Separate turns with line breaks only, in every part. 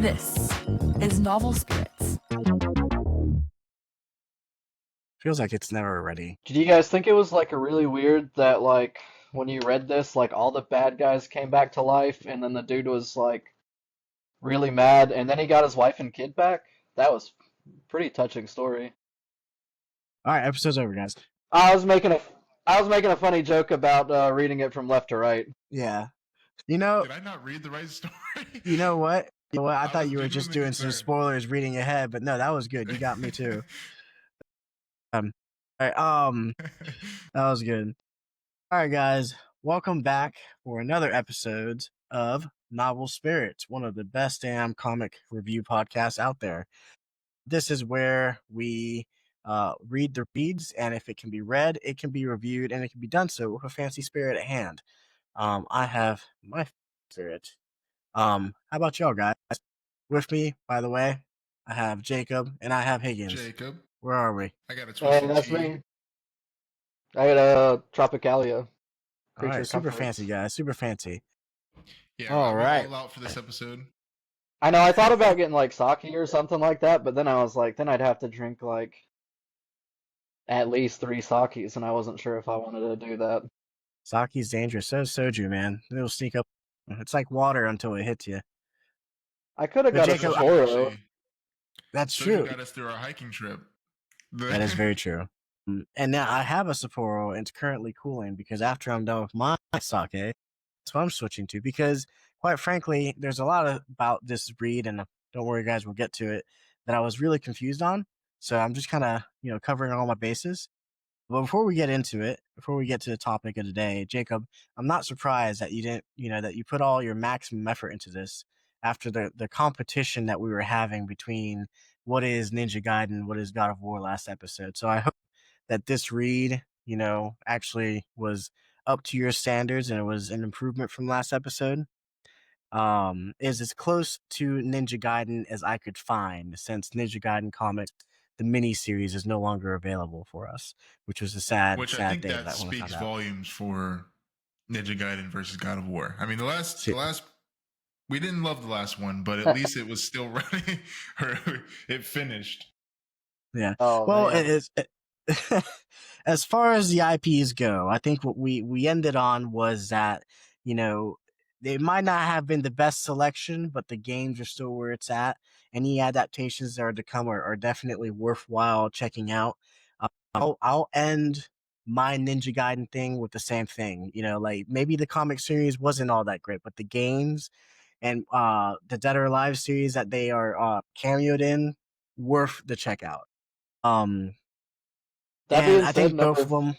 This is Novel Spirits.
Feels like it's never ready.
Did you guys think it was like a really weird that like when you read this, like all the bad guys came back to life and then the dude was like really mad and then he got his wife and kid back? That was pretty touching story.
All right, episode's over, guys.
I was making a funny joke about reading it from left to right.
Yeah. You know,
Did I not read the right story?
you know what? I thought
was
you were just
genuinely
doing some
concerned.
spoilers reading ahead, but no, that was good. You got me too. All right, that was good. All right, guys, welcome back for another episode of Novel Spirits, one of the best damn comic review podcasts out there. This is where we read the reads, and if it can be read, it can be reviewed, and it can be done so with a fancy spirit at hand. I have my spirit. How about y'all guys? With me, by the way, I have Jacob and I have Higgins.
Jacob.
Where are we?
I got a
Hey,
twisted
that's
tea.
me. I got a Tropicalia.
All
Creature
right, super
comforts.
fancy, guys. Super fancy.
Yeah,
All
I
right.
went all out for this episode.
I know I thought about getting like sake or something like that, but then I was like, then I'd have to drink like at least 3 sakes, and I wasn't sure if I wanted to do that.
Sake's dangerous. So is soju, man. It'll sneak up. It's like water until it hits you.
I could have
But
got a
Jacob,
Sapporo.
That's
Soju
true.
got us through our hiking trip.
That is very true. And now I have a Sapporo, and it's currently cooling because after I'm done with my sake, that's what I'm switching to. Because quite frankly, there's a lot about this breed, and don't worry, guys, we'll get to it, that I was really confused on. So I'm just kind of, covering all my bases. But before we get into it, before we get to the topic of the day, Jacob, I'm not surprised that you didn't, that you put all your maximum effort into this after the competition that we were having between what is Ninja Gaiden, what is God of War last episode. So I hope that this read, actually was up to your standards and it was an improvement from last episode. Is as close to Ninja Gaiden as I could find since Ninja Gaiden comics, the mini series, is no longer available for us, which was a sad
Which I think
day
that
that when I
speaks
found out.
volumes for Ninja Gaiden versus God of War. I mean, the last we didn't love the last one, but at least it was still running. It finished.
Yeah.
Oh,
well,
man.
it is. As far as the IPs go, I think what we ended on was that, they might not have been the best selection, but the games are still where it's at. Any adaptations that are to come are definitely worthwhile checking out. I'll end my Ninja Gaiden thing with the same thing. Like maybe the comic series wasn't all that great, but the games and the Dead or Alive series that they are cameoed in, worth the checkout.
That
And
being
I
said,
think both of them.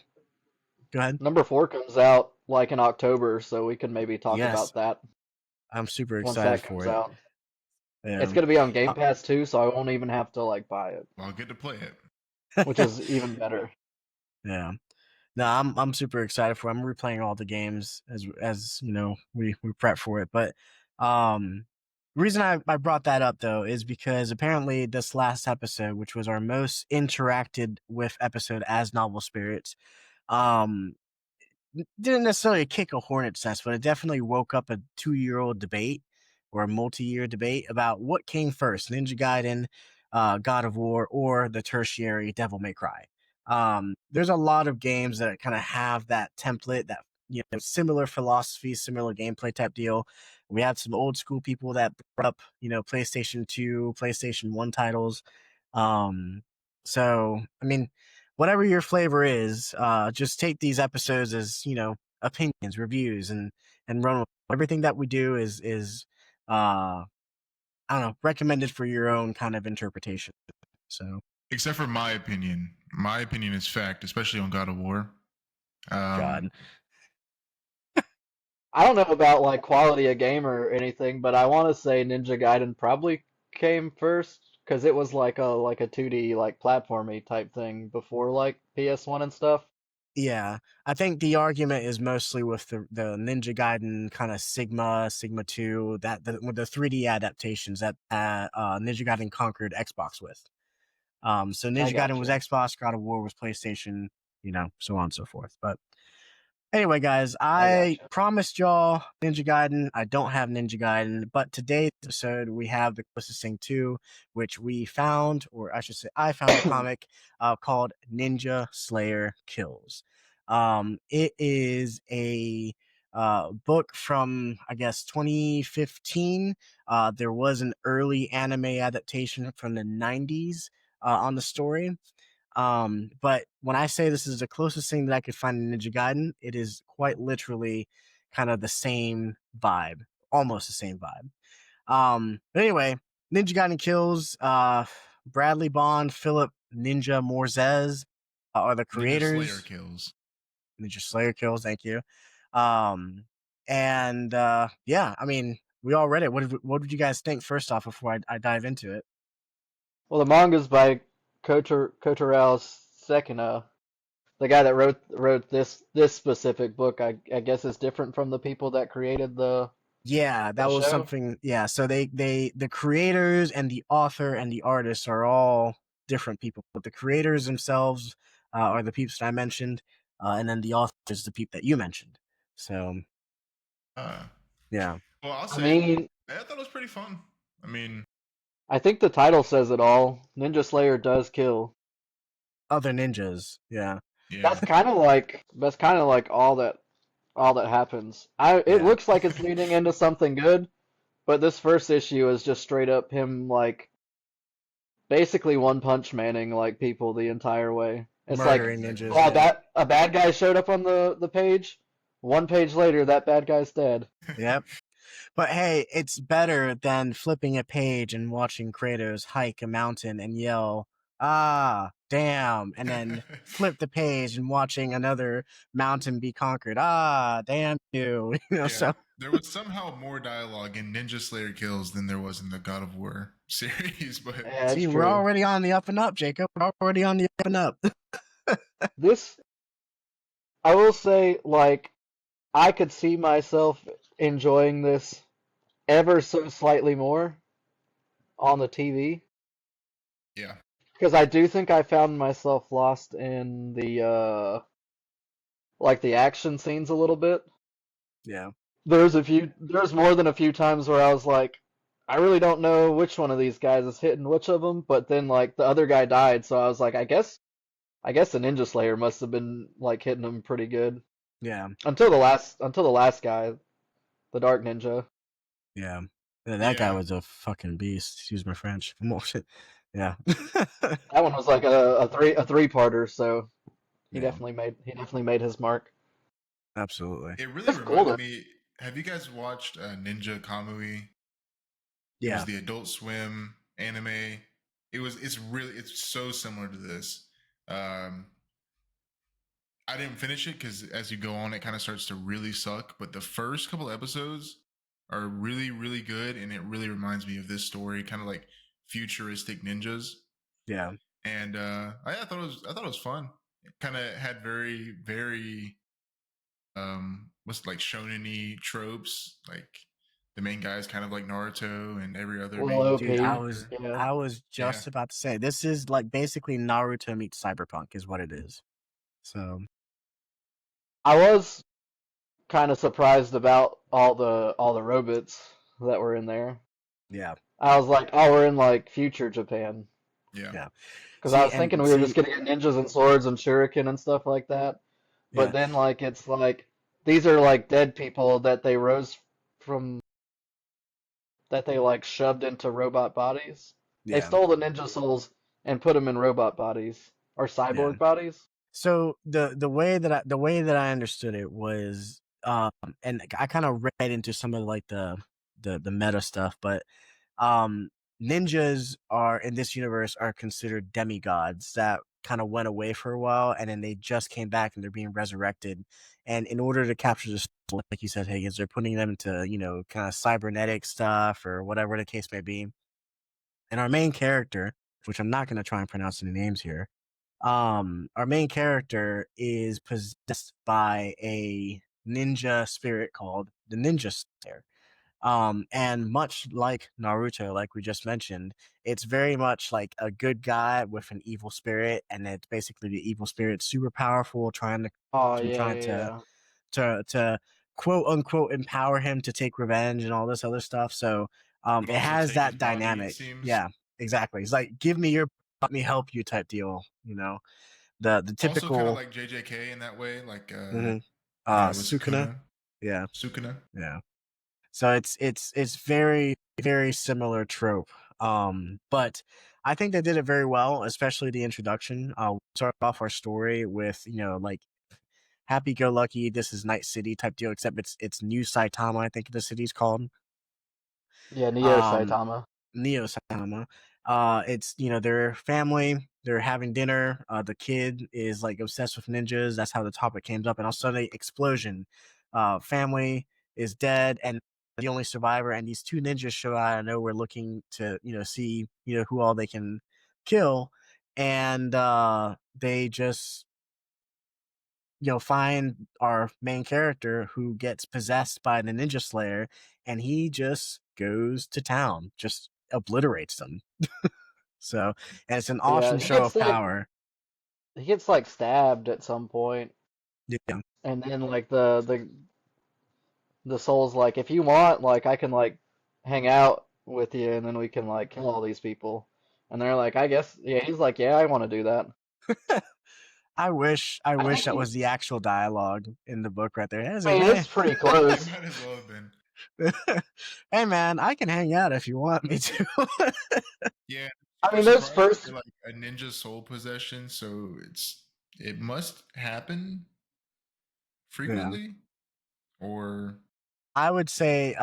Go ahead.
number 4 comes out like in October, so we can maybe talk
Yes,
about that
I'm super
once
excited
that
for
comes
it.
out.
Yeah.
It's gonna be on Game Pass too, so I won't even have to like buy it,
Well, I'll get to play it.
which is even better.
Yeah. No, I'm super excited for it. I'm replaying all the games as we prep for it. But the reason I brought that up though is because apparently this last episode, which was our most interacted with episode as Novel Spirits, didn't necessarily kick a hornet's nest, but it definitely woke up a 2-year-old debate or a multi-year debate about what came first, Ninja Gaiden, God of War, or the tertiary Devil May Cry. There's a lot of games that kind of have that template, that similar philosophy, similar gameplay type deal. We had some old school people that brought up PlayStation 2, PlayStation 1 titles. So I mean, whatever your flavor is, just take these episodes as opinions, reviews, and run with everything that we do is I don't know, recommended for your own kind of interpretation. So
Except for my opinion. My opinion is fact, especially on God of War.
God.
I don't know about like quality of game or anything, but I want to say Ninja Gaiden probably came first because it was like a 2D like platformy type thing before like PS1 and stuff.
Yeah, I think the argument is mostly with the Ninja Gaiden kind of Sigma 2, that with the 3D adaptations that Ninja Gaiden conquered Xbox with. So Ninja Gaiden was
gotcha.
Xbox, God of War was PlayStation, so on and so forth. But Anyway, guys,
I
I promised y'all Ninja Gaiden. I don't have Ninja Gaiden, but today's episode we have the closest thing to, which we found, or I should say, I found a
gotcha.
comic called Ninja Slayer Kills. It is a book from, I guess, 2015. There was an early anime adaptation from the 90s on the story. But when I say this is the closest thing that I could find in Ninja Gaiden, it is quite literally kind of the same vibe, almost the same vibe. But anyway, Ninja Gaiden Kills, Bradley Bond, Phillip, Ninja Morzez are the
Ninja Slayer
creators.
Kills.
Ninja Slayer Kills, thank you. And yeah, I mean, we all read it. What did you guys think first off before I dive into it?
Well, the manga's by Koutarou Sekine. The guy that wrote this specific book, I guess, is different from the people that created the
Yeah, that was
show.
something. Yeah, so the creators and the author and the artists are all different people, but the creators themselves are the peeps that I mentioned, and then the author is the peep that you mentioned. So yeah,
Well, I'll
I
say,
mean,
I thought it was pretty fun. I mean,
I think the title says it all. Ninja Slayer does kill.
other ninjas. Yeah,
yeah.
That's kind of like all that happens. It
Yeah.
looks like it's leading into something good, but this first issue is just straight up him like basically one punch manning like people the entire way. It's
murdering
like,
ninjas.
oh,
Yeah.
a bad guy showed up on the page. One page later, that bad guy's dead.
Yep. But hey, it's better than flipping a page and watching Kratos hike a mountain and yell, "Ah, damn," and then flip the page and watching another mountain be conquered. Ah, damn you. You know,
Yeah,
so
there was somehow more dialogue in Ninja Slayer Kills than there was in the God of War series, but
Yeah,
see,
it's
we're
true.
already on the up and up, Jacob. We're already on the up and up.
This, I will say, like, I could see myself enjoying this ever so slightly more on the TV.
yeah.
Because I do think I found myself lost in the like the action scenes a little bit.
Yeah.
There's more than a few times where I was like, I really don't know which one of these guys is hitting which of them, but then like the other guy died, so I was like, I guess the Ninja Slayer must have been like hitting him pretty good.
Yeah.
Until the last guy, the Dark Ninja.
Yeah. That guy was a fucking beast. Excuse my French. Yeah.
That one was like a three-parter, so he
Yeah.
definitely made his mark.
Absolutely.
It really
That's cool,
reminded me. Have you guys watched Ninja Kamui? It
Yeah.
was the Adult Swim anime. It's so similar to this. I didn't finish it because as you go on, it kind of starts to really suck. But the first couple episodes are really, really good, and it really reminds me of this story, kind of like futuristic ninjas.
Yeah.
And I thought it was fun. It kind of had very, very what's like shonen-y tropes, like the main guy is kind of like Naruto and every other
Well,
main
OP,
Dude,
character.
yeah.
I was just about to say this is like basically Naruto meets Cyberpunk is what it is. So
I was kind of surprised about all the robots that were in there.
yeah.
I was like, oh, we're in like future Japan.
Yeah.
Yeah.
Because I was thinking we were just gonna get ninjas and swords and shuriken and stuff like that. But
Yeah.
then like it's like these are like dead people that they rose from, that they like shoved into robot bodies. They
Yeah.
stole the ninja souls and put them in robot bodies or cyborg bodies.
So the way that I understood it was and I kind of read into some of like the meta stuff, but ninjas are in this universe are considered demigods that kind of went away for a while and then they just came back and they're being resurrected. And in order to capture this, like you said, Higgins, they're putting them into, you know, kind of cybernetic stuff or whatever the case may be. And our main character, which I'm not going to try and pronounce any names here, our main character is possessed by a ninja spirit called the Ninja Slayer. And much like Naruto, like we just mentioned, it's very much like a good guy with an evil spirit, and it's basically the evil spirit super powerful,
Oh
trying to
yeah.
to quote unquote empower him to take revenge and all this other stuff. So
But
it
also
has
take his
that
body, it
dynamic.
seems.
Yeah, exactly. It's like, give me your, let me help you type deal. The
Also kind of
typical
like JJK in that way, like
mhm.
yeah, with
Sukuna.
Sukuna.
Yeah,
Sukuna.
yeah. So it's very very similar trope. But I think they did it very well, especially the introduction. We start off our story with like happy go lucky. This is Night City type deal, except it's New Saitama. I think the city's called.
Yeah, Neo
Um,
Saitama.
Neo Saitama. It's their family. They're having dinner. The kid is like obsessed with ninjas. That's how the topic came up. And all of a sudden, explosion. Family is dead, and the only survivor. And these two ninjas show out of nowhere, looking to see who all they can kill. And they just find our main character who gets possessed by the ninja slayer, and he just goes to town, just obliterates them. So, and it's an
Yeah,
awesome show of power.
he gets like stabbed at some point,
Yeah.
and then like the soul's like, if you want, like I can like hang out with you, and then we can like kill all these people. And they're like, I guess, yeah. He's like, yeah, I want to do that.
I wish
I think
that was the actual dialogue in the book right there. It's
I
like,
mean, it's pretty
It
close.
might as well have been.
hey man, I can hang out if you want me to.
Yeah.
I mean,
Super
those
surprised
first,
for, like a ninja soul possession, so it must happen
Yeah.
frequently, or
I would say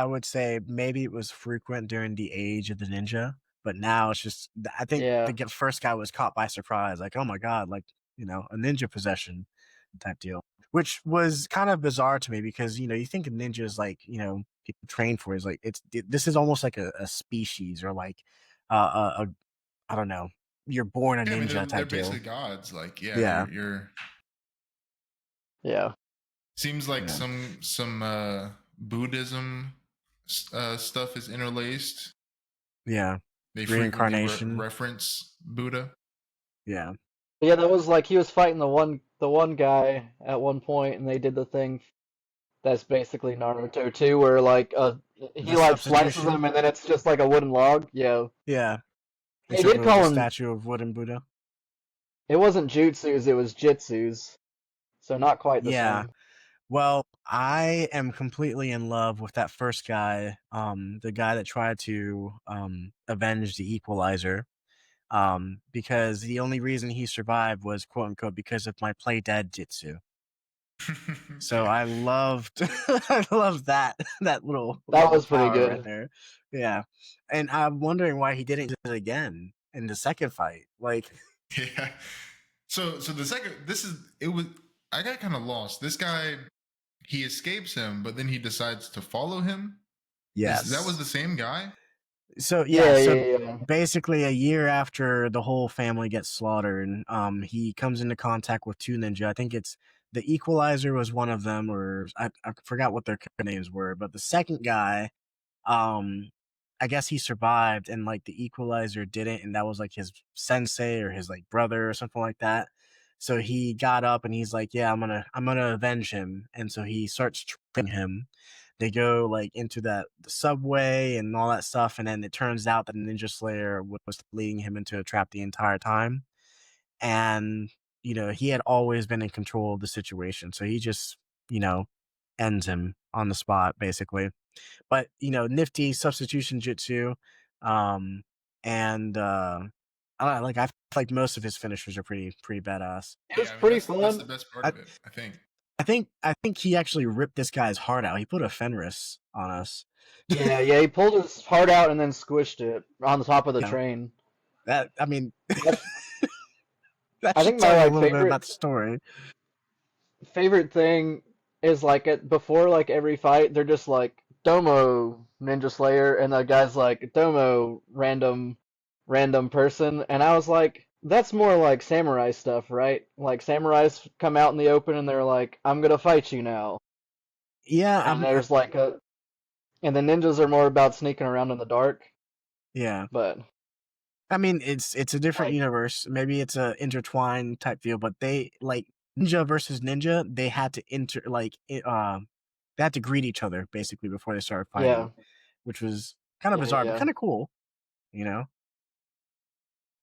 maybe it was frequent during the age of the ninja, but now it's just, I think
yeah,
the first guy was caught by surprise, like, oh my god, like a ninja possession type deal, which was kind of bizarre to me because you think of ninjas like people train for is like this is almost like a species, or like a I don't know, you're born a
yeah, I mean
ninja
they're
type deal.
basically gods. Like yeah,
Yeah,
you're
yeah,
seems like
yeah,
some Buddhism stuff is interlaced.
yeah.
They frequently
Reincarnation.
reference Buddha.
Yeah,
yeah. That was like he was fighting the one guy at one point, and they did the thing that's basically Naruto too, where like he
the
like slices
substitution.
him, and then it's just like a wooden log. Yeah,
Yeah,
they
except
did
it was a
call him.
statue of wooden Buddha.
It wasn't jutsus, it was jitsus, so not quite the
Yeah.
same.
Well, I am completely in love with that first guy, the guy that tried to avenge the Equalizer, because the only reason he survived was quote unquote because of my play dead jitsu. So
Yeah.
I loved I loved that little
That was pretty
power right
good.
there. Yeah. And I'm wondering why he didn't do it again in the second fight. Like,
Yeah. So the second it was I got kind of lost. This guy he escapes him, but then he decides to follow him. That was
yes.
the same guy?
So
Yeah,
so
yeah, yeah.
basically a year after the whole family gets slaughtered, he comes into contact with two ninja. I think it's the Equalizer was one of them, or I forgot what their names were, but the second guy, um I guess he survived, and like the Equalizer didn't, and that was like his sensei or his like brother or something like that. So he got up and he's like, yeah, I'm gonna avenge him. And so he starts training him. They go like into the subway and all that stuff, and then it turns out that Ninja Slayer was leading him into a trap the entire time. And he had always been in control of the situation, so he just you know ends him on the spot basically. But nifty substitution jutsu. And I don't know, like I feel like most of his finishers are pretty badass.
It was
Yeah, I mean
pretty
that's the
fun.
best part
I,
of it, I think.
I think he actually ripped this guy's heart out. He put a Fenris on us.
Yeah, yeah, he pulled his heart out and then squished it on the top of the
Yeah,
train.
that I mean
That's,
that
I
should
think my
tell you a
like
little bit about the story.
favorite thing is like before like every fight, they're just like Domo Ninja Slayer, and the guy's like Domo random person, and I was like, that's more like samurai stuff, right? Like samurais come out in the open and they're like, I'm gonna fight you now,
Yeah,
and there's like and the ninjas are more about sneaking around in the dark,
yeah.
but
I mean, it's a different
like
universe. Maybe it's a intertwined type deal, but they like ninja versus ninja, they had to they had to greet each other basically before they started fighting,
Yeah.
which was kind of
Yeah,
bizarre, but
yeah.
kind of cool, you know.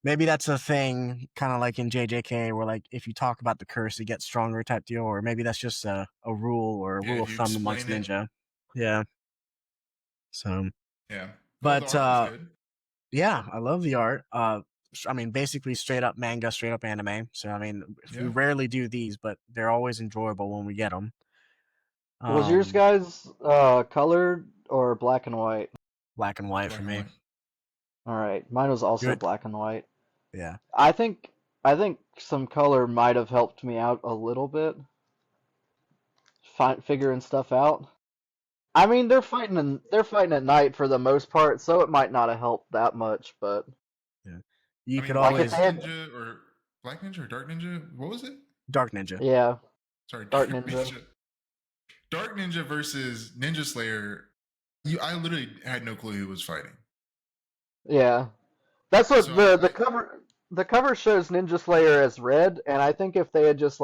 Maybe that's a thing, kind of like in JJK, where like if you talk about the curse, it gets stronger type deal, or maybe that's just a rule or a
Yeah,
rule
if
of
you
thumb amongst
explain it.
ninja. Yeah. So,
Yeah. Well, the
but
art was good.
yeah, I love the art. I mean, basically straight up manga, straight up anime. So I mean, we
Yeah.
rarely do these, but they're always enjoyable when we get them.
Was yours guys colored or black and white?
Black and white
Black
for
and
me.
white.
All right, mine was also
Good.
black and white.
Yeah.
I think some color might have helped me out a little bit, figuring stuff out. I mean, they're fighting at night for the most part, so it might not have helped that much. But
Yeah. You
I
could
mean,
like if
always
they had,
Ninja or Black Ninja or Dark Ninja? What was it?
Dark Ninja.
yeah,
Sorry,
Dark
Dark
Ninja.
Ninja. Dark Ninja versus Ninja Slayer. I literally had no clue who was fighting.
Yeah, that's what
So
the cover shows Ninja Slayer as red, and I think if they had just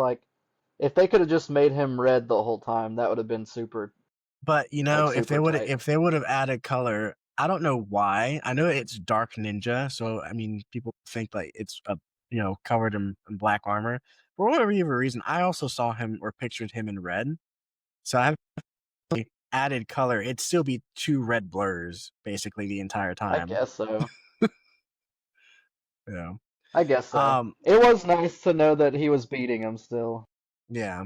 if they could have just made him red the whole time, that would have been super
But you know,
super tight.
if they would have added color, I don't know why. I know it's Dark Ninja, so I mean, people think like it's covered in black armor. For whatever reason, I also saw him or pictured him in red. So I have added color. It'd still be two red blurs basically the entire
I
time.
guess so.
Yeah.
I guess so. It was nice to know that he was beating him still.
Yeah.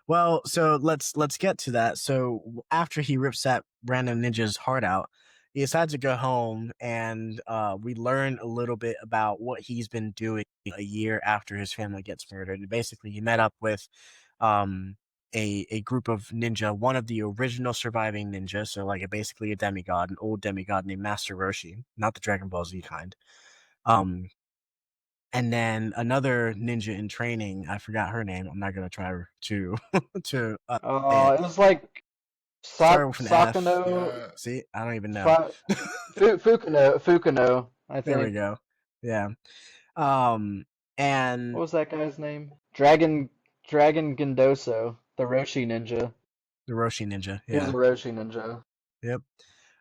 Well, so let's get to that. So after he rips that random ninja's heart out, he decides to go home, and we learn a little bit about what he's been doing a year after his family gets murdered. And basically, he met up with a group of ninja, one of the original surviving ninjas, so like basically a demigod, an old demigod named Master Roshi, not the Dragon Ball Z kind. And then another ninja in training, I forgot her name. I'm not gonna try to to say it.
It was like
Started with an F.
Sakano,
See, I don't even know.
Fukano, I
There we
think.
go. Yeah. And
What was that guy's name? Dragon Gendoso, the Roshi ninja.
the Roshi ninja.
He was
Yeah.
a Roshi ninja.
Yep.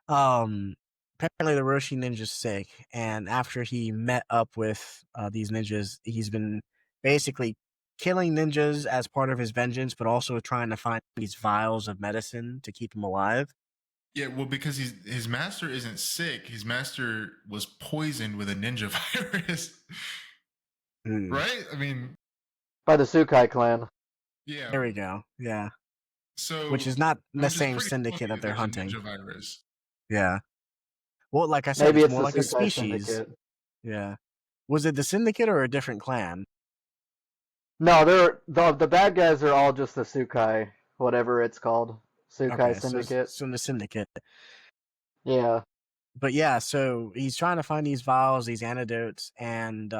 Apparently the Roshi ninja's sick, and after he met up with these ninjas, he's been basically killing ninjas as part of his vengeance, but also trying to find these vials of medicine to keep him alive.
Yeah, well, because his master isn't sick. His master was poisoned with a ninja virus. Right? I mean,
by the Sukai clan.
Yeah.
There we go. Yeah.
So,
which is not the
which is
same
pretty
syndicate
funny
that they're
there's a
hunting.
ninja virus.
Yeah. Well, like I said,
Maybe
it's
it's
more
the
like a
Sukai
species.
syndicate.
Yeah. Was it the syndicate or a different clan?
No, the bad guys are all just the Sukai, whatever it's called. Sukai
Okay,
syndicate.
so the syndicate.
Yeah.
But yeah, so he's trying to find these vials, these antidotes, and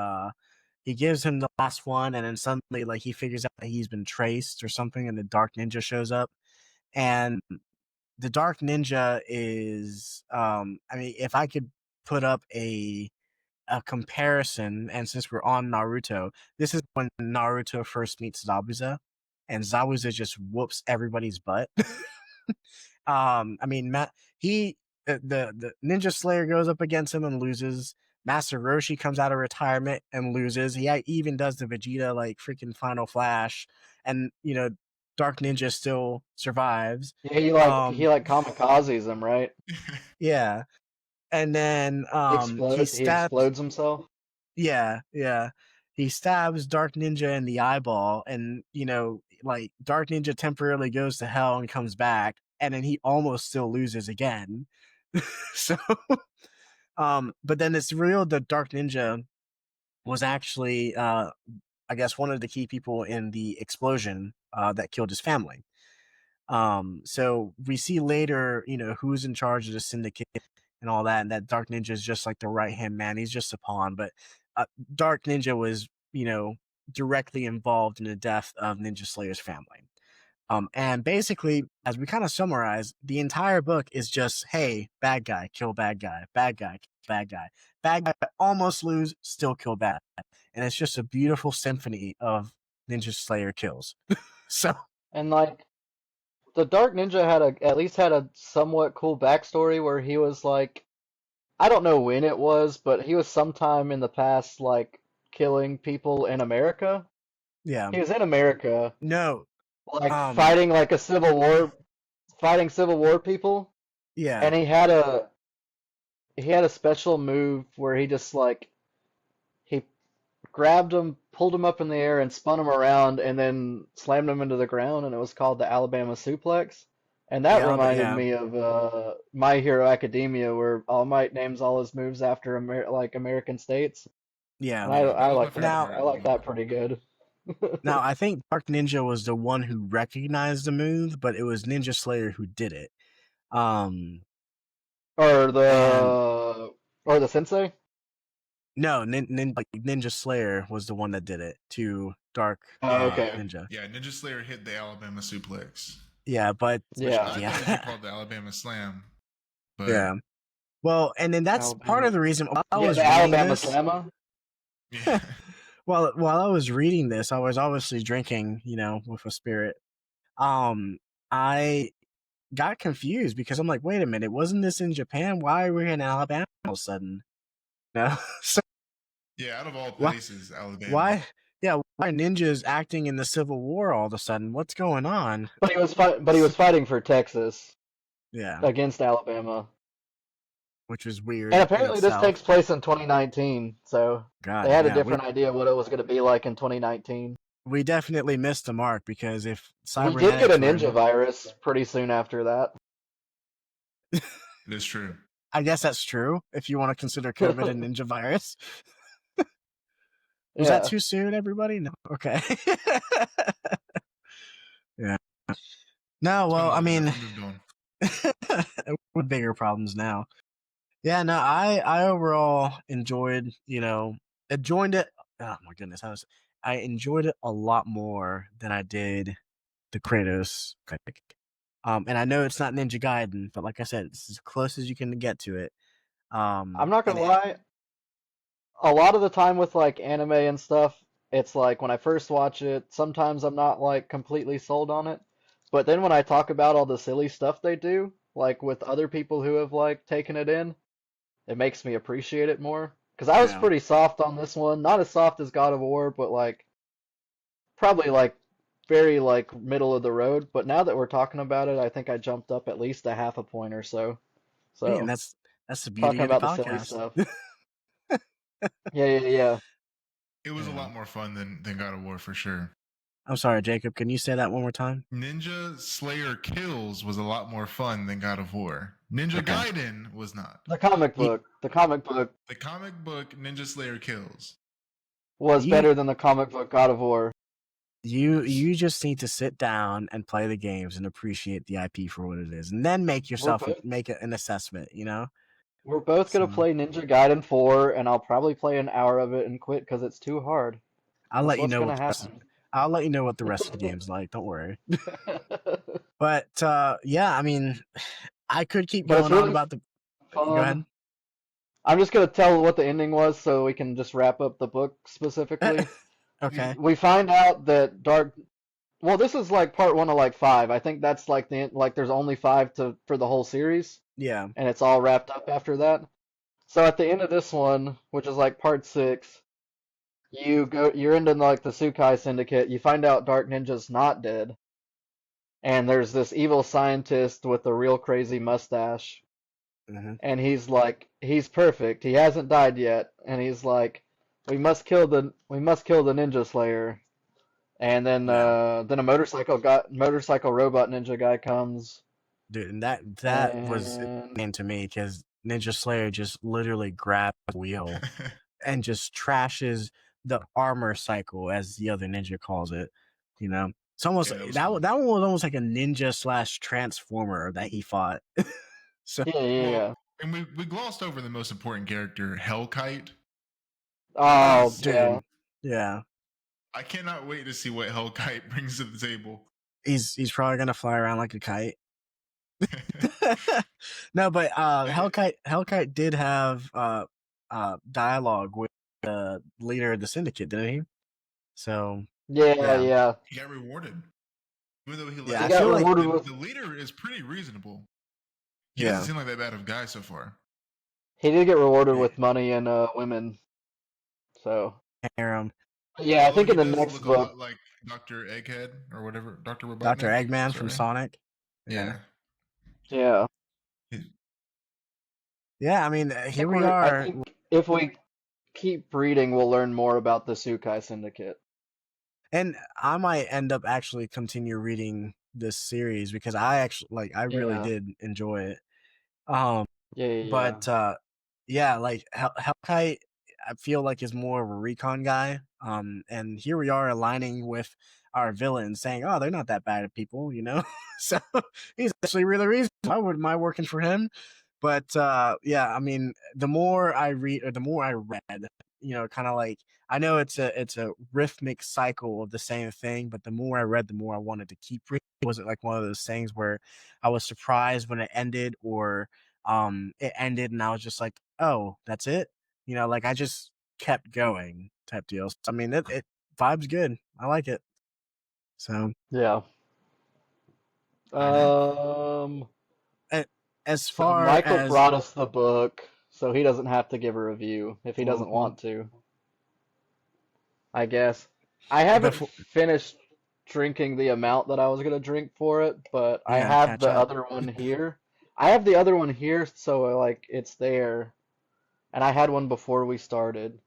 he gives him the last one, and then suddenly, like, he figures out that he's been traced or something, and the Dark Ninja shows up. And the Dark Ninja is, I mean, if I could put up a comparison, and since we're on Naruto, this is when Naruto first meets Zabuza, and Zabuza just whoops everybody's butt. I mean, the Ninja Slayer goes up against him and loses. Master Roshi comes out of retirement and loses. He even does the Vegeta like freaking Final Flash, and Dark Ninja still survives.
Yeah, he kamikazes him, right?
Yeah, and then
He explodes himself.
Yeah, he stabs Dark Ninja in the eyeball, and like Dark Ninja temporarily goes to hell and comes back, and then he almost still loses again. So, but then it's revealed that Dark Ninja was actually, I guess, one of the key people in the explosion that killed his family. So we see later, who's in charge of the syndicate and all that, and that Dark Ninja is just like the right hand man. He's just a pawn, but Dark Ninja was, directly involved in the death of Ninja Slayer's family. And basically, as we kind of summarize, the entire book is just, hey, bad guy, kill bad guy, bad guy, bad guy, bad guy, almost lose, still kill bad guy. And it's just a beautiful symphony of Ninja Slayer kills. So
And like the Dark Ninja at least had a somewhat cool backstory where he was like, I don't know when it was, but he was sometime in the past like killing people in America.
yeah,
He was in America,
no,
like fighting like a civil war, fighting Civil War people,
yeah,
and he had a special move where he just like he grabbed him, pulled him up in the air, and spun him around, and then slammed him into the ground, and it was called the Alabama Suplex. And that reminded
yeah,
me of My Hero Academia, where All Might names all his moves after like American states,
yeah.
and
Yeah, that was my
like
favorite
Now,
part
I
of the
like that
book.
pretty good.
now I think Dark Ninja was the one who recognized the move, but it was Ninja Slayer who did it.
Or
And
the Sensei.
no, like Ninja Slayer was the one that did it to Dark
Oh,
Yeah,
okay.
Ninja.
yeah. Ninja Slayer hit the Alabama suplex,
Yeah, but
which
Yeah.
I thought it'd be called the Alabama Slam, but
yeah. Well, and then that's part
Alabama.
of the reason while I
Yeah,
was
the
reading
Alabama
this.
Slammer.
yeah,
While I was reading this, I was obviously drinking, with a spirit. I got confused because I'm like, wait a minute, wasn't this in Japan? Why are we in Alabama all of a sudden? No, so
yeah. Out of all
why,
places, Alabama.
why, yeah, why are ninjas acting in the Civil War all of a sudden? What's going on?
But he was fighting for Texas
Yeah,
against Alabama.
which was weird
And
in
apparently this
itself.
takes place in 2019, so
God,
they had a
yeah,
different idea what it was going to be like in 2019.
we definitely missed the mark because if
We did get
cybernetics
a
were,
ninja virus pretty soon after that.
It is true.
I guess that's true if you want to consider COVID a ninja virus. Was that
Yeah.
too soon, everybody? No. Okay. Yeah. No,
It's been
well, I
long enough.
mean,
We moved on.
with bigger problems now. Yeah, no, I overall enjoyed it. Oh my goodness, I enjoyed it a lot more than I did the Kratos pick. And I know it's not Ninja Gaiden, but like I said, it's as close as you can get to it.
I'm not
And
gonna lie, a lot of the time with like anime and stuff, it's like when I first watch it, sometimes I'm not like completely sold on it. But then when I talk about all the silly stuff they do, like with other people who have like taken it in, it makes me appreciate it more. Because I was
yeah,
pretty soft on this one, not as soft as God of War, but like probably like very like middle of the road. But now that we're talking about it, I think I jumped up at least a half a point or so.
hey, and
So
that's the beauty
talking
of the
about the silly
podcast.
stuff. Yeah.
It was a
Yeah.
lot more fun than God of War for sure.
I'm sorry, Jacob. Can you say that one more time?
Ninja Slayer Kills was a lot more fun than God of War. Ninja
Okay.
Gaiden was not.
The comic book. The comic book
The comic book Ninja Slayer Kills.
was
You
better than the comic book God of War.
you just need to sit down and play the games and appreciate the IP for what it is, and then make yourself
both-
make an assessment.
We're both gonna
So-
play Ninja Gaiden 4, and I'll probably play an hour of it and quit because it's too hard.
I'll
That's
let you
what's
know
gonna
what the rest.
happen.
I'll let you know what the rest of the game's like. Don't worry. But yeah, I mean, I could keep
But it's
going on
really
about the. Go
fun.
ahead.
I'm just gonna tell what the ending was so we can just wrap up the book specifically.
Okay.
We find out that Well, this is like part one of like five. I think that's like there's only five for the whole series,
Yeah.
and it's all wrapped up after that. So at the end of this one, which is like part six, you're into like the Sukai Syndicate. You find out Dark Ninja's not dead, and there's this evil scientist with a real crazy mustache,
Hmm.
and he's perfect. He hasn't died yet, and he's like, we must kill the Ninja Slayer. And then then a motorcycle robot ninja guy comes.
Dude, and that was
And
insane to me because Ninja Slayer just literally grabbed the wheel and just trashes the armor cycle, as the other ninja calls it. It's almost
Yeah, that was
that
cool.
that one was almost like a ninja / transformer that he fought. So
yeah.
Well, and we glossed over the most important character, Hellkite.
Oh,
dude,
yeah.
yeah,
I cannot wait to see what Hellkite brings to the table.
he's probably gonna fly around like a kite. No, but Hellkite did have dialogue with the leader of the syndicate, didn't he? So
Yeah,
Yeah.
yeah.
He got rewarded, even though he
Yeah,
He
I
got
feel like
rewarded with.
the leader is pretty reasonable. He
yeah,
doesn't seem like that bad of a guy so far.
He did get rewarded
eh,
with money and women. So
harem.
yeah, I
Although
think in
he
the
does
next
look a
book.
lot like Dr. Egghead or whatever, Dr.
Dr.
Robotnik.
Eggman from
Sorry.
Sonic.
Yeah.
Yeah,
Yeah, I mean,
I
here
think
we
I
are.
think if we keep reading, we'll learn more about the Sukai Syndicate.
And I might end up actually continue reading this series because I really
Yeah.
did enjoy it. Um,
Yeah.
but yeah, like Hellkite, I feel like is more of a recon guy. And here we are aligning with our villain, saying, "Oh, they're not that bad at people," you know. So he's actually really reasonable. I wouldn't mind working for him. But yeah, I mean, the more I read, or the more I read, you know, kind of like I know it's a rhythmic cycle of the same thing, but the more I read, the more I wanted to keep reading. It wasn't like one of those things where I was surprised when it ended, or it ended and I was just like, oh, that's it. You know, like I just kept going type deals. I mean, it vibe's good. I like it. So
Yeah.
as
So
far
Michael
as
brought us the book, so he doesn't have to give a review if he doesn't
Mhm.
want to. I guess. I haven't
before,
finished drinking the amount that I was gonna drink for it, but
you
I
gotta
have
catch
the
up.
other one here. I have the other one here, so like it's there, and I had one before we started.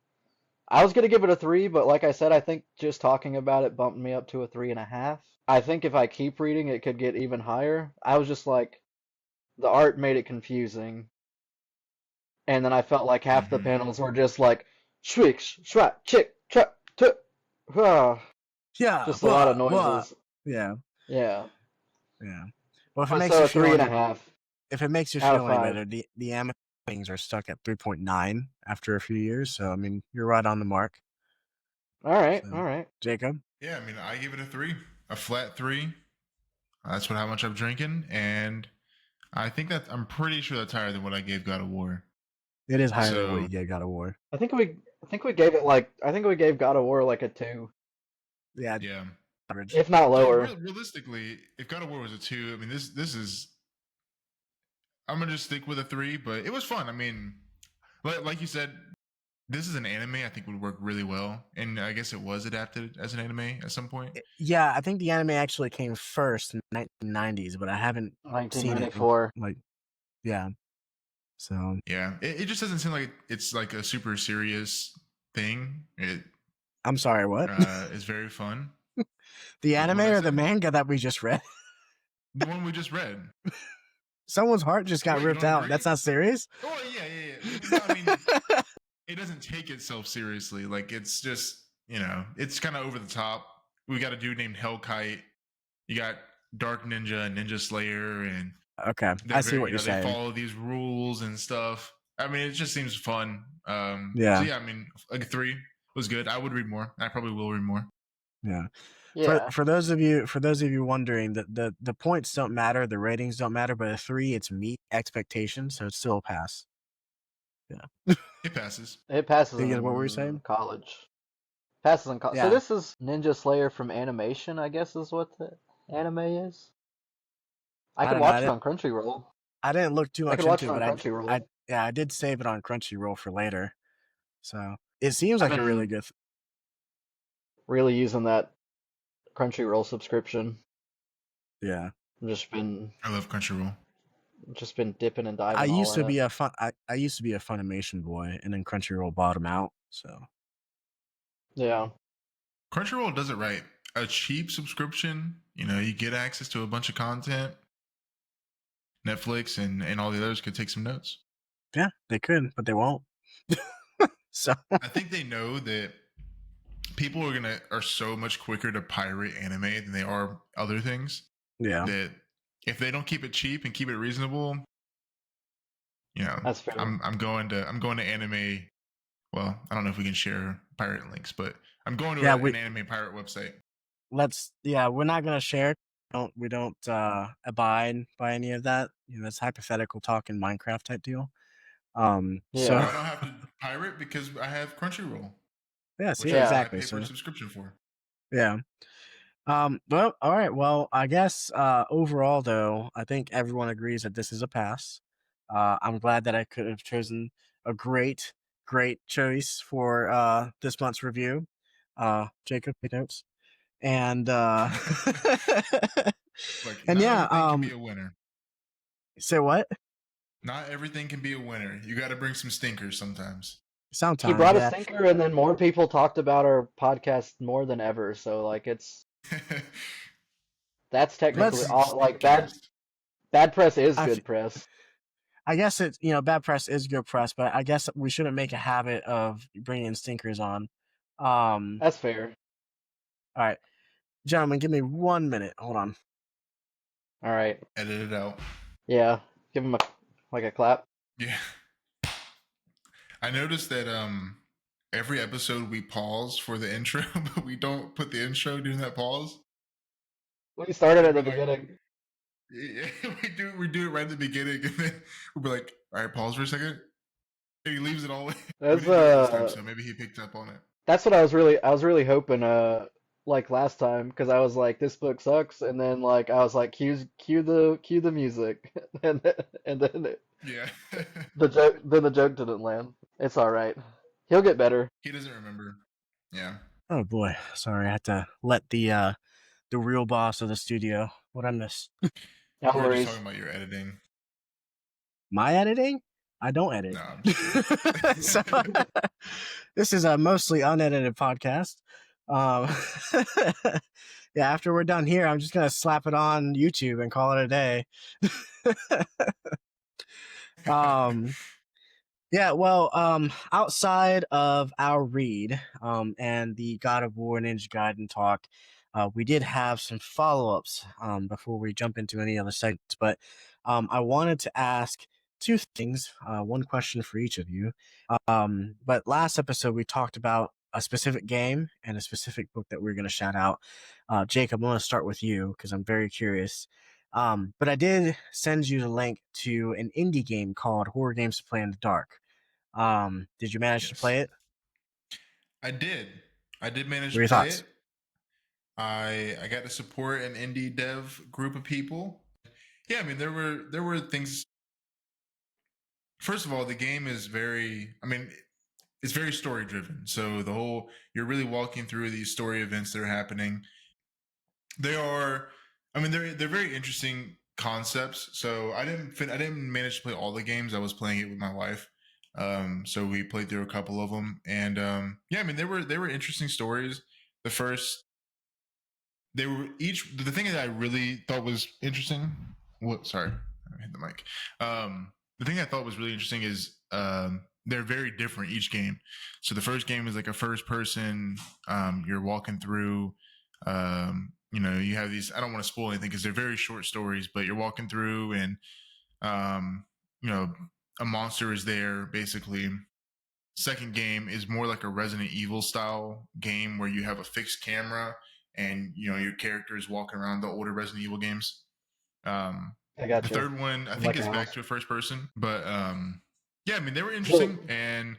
I was gonna give it a 3, but like I said, I think just talking about it bumped me up to a 3.5. I think if I keep reading, it could get even higher. I was just like, the art made it confusing, and then I felt like half the
Mm-hmm.
panels were just like, shwick, shwat, chick, chuck, tuk,
Yeah,
just a lot of
blah.
noises.
Yeah,
yeah.
yeah. Well, if it
But
makes
so
you
a
feel
three and a
any,
half
if it makes you
out of
feel any
5.
better, the Amazon things are stuck at 3.9 after a few years. So I mean, you're right on the mark.
All right,
So
all right.
Jacob,
Yeah, I mean, I give it a 3, a flat 3. That's how much I'm drinking, and I think that I'm pretty sure that's higher than what I gave God of War.
it is higher than what
So
you gave God of War.
I think we gave it like I think we gave God of War like a 2,
Yeah,
yeah.
average.
if not
So
lower.
realistically, if God of War was a 2, I mean, this is. I'm gonna just stick with a 3, but it was fun. I mean, like you said, this is an anime. I think would work really well, and I guess it was adapted as an anime at some point.
Yeah, I think the anime actually came first in the 1990s, but I haven't seen it.
1994.
Yeah. So
Yeah, it just doesn't seem like it's like a super serious thing. It
I'm sorry, what?
is very fun.
The
What
anime
did I
or the
say?
manga that we just read?
The one we just read.
Someone's heart just got
Wait, you
ripped
don't
out.
agree?
That's not serious.
Oh yeah. No, I mean, it doesn't take itself seriously. Like it's just it's kind of over the top. We got a dude named Hellkite. You got Dark Ninja and Ninja Slayer, and
Okay,
they're
I see
very
what you're
they
saying.
follow these rules and stuff. I mean, it just seems fun.
Yeah.
So yeah, I mean, like a 3 was good. I would read more. I probably will read more.
Yeah.
Yeah.
For those of you wondering, the points don't matter, the ratings don't matter, but a 3, it's meet expectations, so it's still a pass. Yeah.
It passes.
It passes
You get what we were
in
saying?
college. Passes in college. So
Yeah.
this is Ninja Slayer from Animation, I guess is what the anime is. I
I
could
don't know.
watch it on Crunchyroll.
I didn't look too
I
much
could watch
into
it
it,
on
but
Crunchyroll.
I did save it on Crunchyroll for later. So it seems
I've
like a really
been
good.
really using that Crunchyroll subscription.
Yeah.
I've
I love Crunchyroll.
just been dipping and
I
diving all
used
in
to be
it.
I used to be a Funimation boy, and then Crunchyroll bought him out. So
Yeah.
Crunchyroll does it right. A cheap subscription, you get access to a bunch of content. Netflix and all the others could take some notes.
yeah, they could, but they won't. So
I think they know that people are so much quicker to pirate anime than they are other things.
yeah,
That if they don't keep it cheap and keep it reasonable,
That's fair.
I'm going to anime. Well, I don't know if we can share pirate links, but I'm going to an anime pirate website.
we're not gonna share. We don't abide by any of that. That's hypothetical talk in Minecraft type deal.
Yeah.
So
I don't have to pirate because I have Crunchyroll.
yeah, see,
Which
exactly.
I pay for
So
a subscription for.
Yeah. Well, all right. Well, I guess overall, though, I think everyone agrees that this is a pass. I'm glad that I could have chosen a great choice for this month's review. Jacob, take notes. And
Look,
and
not
yeah,
everything can be a winner.
say what?
Not everything can be a winner. You got to bring some stinkers sometimes.
He
Sometimes,
brought a
yeah.
stinker, and then more people talked about our podcast more than ever. So like, that's
Bring
technically
Let's.
some
all like
stinkers.
bad press is
I, f-
good press.
I guess it's bad press is good press, but I guess we shouldn't make a habit of bringing stinkers on.
That's fair.
All right, gentlemen, give me 1 minute. Hold on.
All right.
Edit it out.
Yeah. Give him a clap.
Yeah. I noticed that every episode we pause for the intro, but we don't put the intro during that pause.
We started at
We'll
the
be like,
beginning.
yeah, we do it right at the beginning, and then we'll be like, all right, pause for a second. And he leaves it all in. We
That's
didn't do it this time, so maybe he picked up on it.
that's what I was really hoping like last time, because I was like, this book sucks, and then like I was like, cue the music, and then
Yeah.
the joke didn't land. It's all right. He'll get better.
He doesn't remember. Yeah.
Oh boy, sorry, I had to let the real boss of the studio. What I miss?
No
We were just talking
worries.
about your editing.
My editing? I don't edit.
No, I'm just
So
kidding.
this is a mostly unedited podcast. Um, yeah, after we're done here, I'm just gonna slap it on YouTube and call it a day. um, Yeah, well, outside of our read, and the God of War Ninja Gaiden talk, we did have some follow-ups, before we jump into any other segments. But I wanted to ask two things, one question for each of you. But last episode we talked about a specific game and a specific book that we are going to shout out. Jacob, I'm going to start with you because I'm very curious. But I did send you the link to an indie game called Horror Games to Play in the Dark. Did you manage to
Yes.
play it?
I did. I did manage
What are
to
your
play
thoughts?
it. I got to support an indie dev group of people. Yeah, I mean there were things. First of all, the game is it's very story driven. So you're really walking through these story events that are happening. They are, they're very interesting concepts. So I didn't manage to play all the games. I was playing it with my wife. So we played through a couple of them, and yeah, I mean they were interesting stories. The first, they were each the thing that I really thought was interesting. What? Sorry, I hit the mic. The thing I thought was really interesting is they're very different each game. So the first game is like a first person. You're walking through. You have these. I don't want to spoil anything because they're very short stories, but you're walking through and um, you know a monster is there basically. Second game is more like a Resident Evil style game where you have a fixed camera and your character is walking around the older Resident Evil games. Um,
I got
the
you.
third one I
In
think
like a
is back
house.
to a first person, but yeah, I mean they were
So
interesting and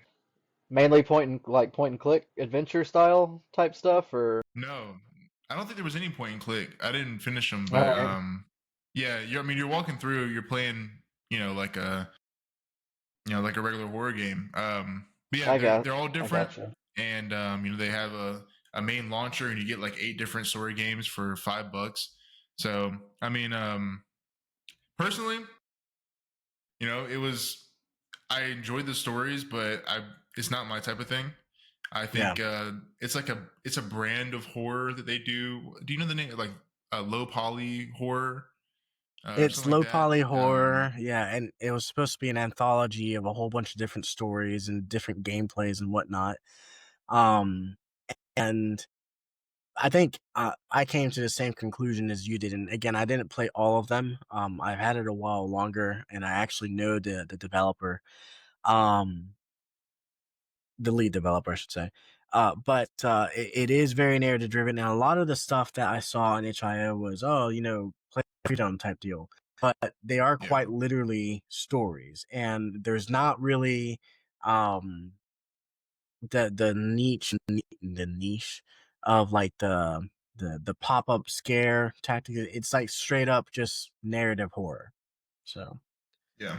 mainly point and click adventure style type stuff, or
no, I don't think there was any point and click. I didn't finish them,
all
but
right.
yeah, you're walking through, you're playing, like a regular horror game. But yeah, they're all
I
different,
got you.
and they have a main launcher, and you get like 8 different story games for $5. So I mean, personally, it was I enjoyed the stories, but it's not my type of thing. I
Yeah,
think it's a brand of horror that they do. Do you know the name, like low poly horror or
it's
something like
low
that?
poly horror. Yeah, and it was supposed to be an anthology of a whole bunch of different stories and different gameplays and whatnot. Um, and I think I came to the same conclusion as you did. And again, I didn't play all of them. I've had it a while longer, and I actually know the developer. Um, the lead developer, I should say. But it is very narrative driven, and a lot of the stuff that I saw on HIO was, play freedom type deal. But they are
Yeah.
quite literally stories, and there's not really um, the niche of like the pop up scare tactic. It's like straight up just narrative horror. So
Yeah.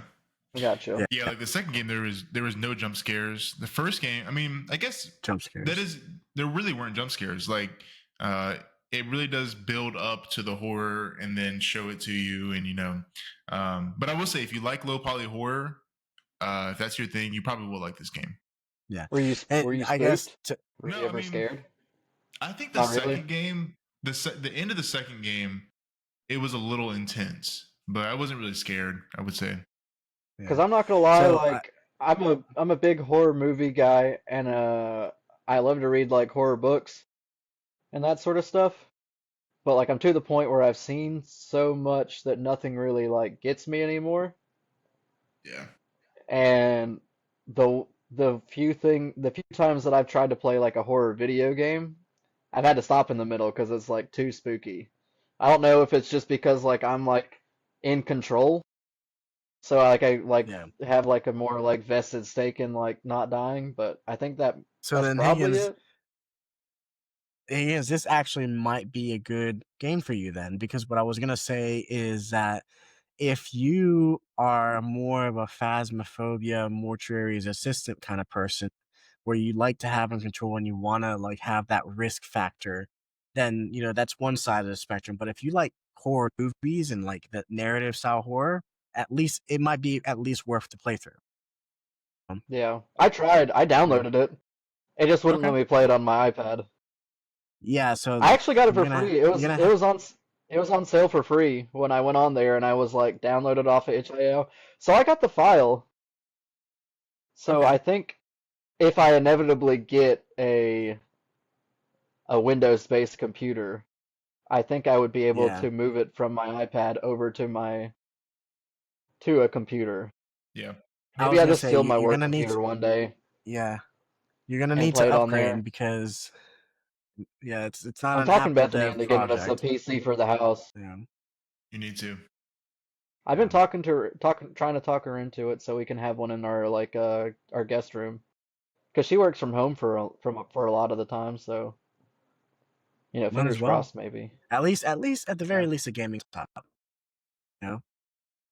Gotcha.
Yeah, like the second game, there was no jump scares. The first game, I mean, I guess
jump scares.
there really weren't jump scares. Like, it really does build up to the horror and then show it to you, and But I will say, if you like low poly horror, if that's your thing, you probably will like this game.
Yeah,
Were you
and I
spooked?
guess
Were
No,
you ever scared?
I think the
Not
second
really.
game, the end of the second game, it was a little intense, but I wasn't really scared, I would say.
Because
yeah.
I'm not gonna lie,
So
like I'm a big horror movie guy, and I love to read like horror books and that sort of stuff. But like I'm to the point where I've seen so much that nothing really like gets me anymore.
Yeah.
And the few times that I've tried to play like a horror video game, I've had to stop in the middle because it's like too spooky. I don't know if it's just because like I'm like in control, so I
yeah.
have like a more like vested stake in like not dying, but I think
So
that's
then
probably it.
Higgins, this actually might be a good game for you then, because what I was gonna say is that if you are more of a phasmophobia, mortuary's assistant kind of person, where you like to have in control and you want to like have that risk factor, then that's one side of the spectrum. But if you like horror movies and like the narrative style horror, at least it might be at least worth the playthrough.
Yeah, I tried. I
Yeah.
downloaded it. It just wouldn't
Okay.
let me play it on my iPad.
Yeah. So
I actually got it
you're
for
gonna
free.
you're gonna
It was on sale for free when I went on there and I was like downloaded off of itch.io. So I got the file. So
okay.
I think if I inevitably get a Windows-based computer, I think I would be able
Yeah.
to move it from my iPad over to a computer.
Yeah.
I
Maybe
was
I
gonna
just
say
steal my
you're
work
gonna need
computer one day
yeah, you're gonna
and
need
play
to
it on
upgrade
there.
because it's not
I'm
an
talking
Apple
Bethany
dev
into getting us a
project.
PC for the house.
Yeah.
You need to.
I've been
Yeah.
trying to talk her into it so we can have one in our like our guest room because she works from home for a lot of the time. So
Might as
fingers
well.
crossed, maybe.
At the
Yeah.
very least, a gaming laptop. You know?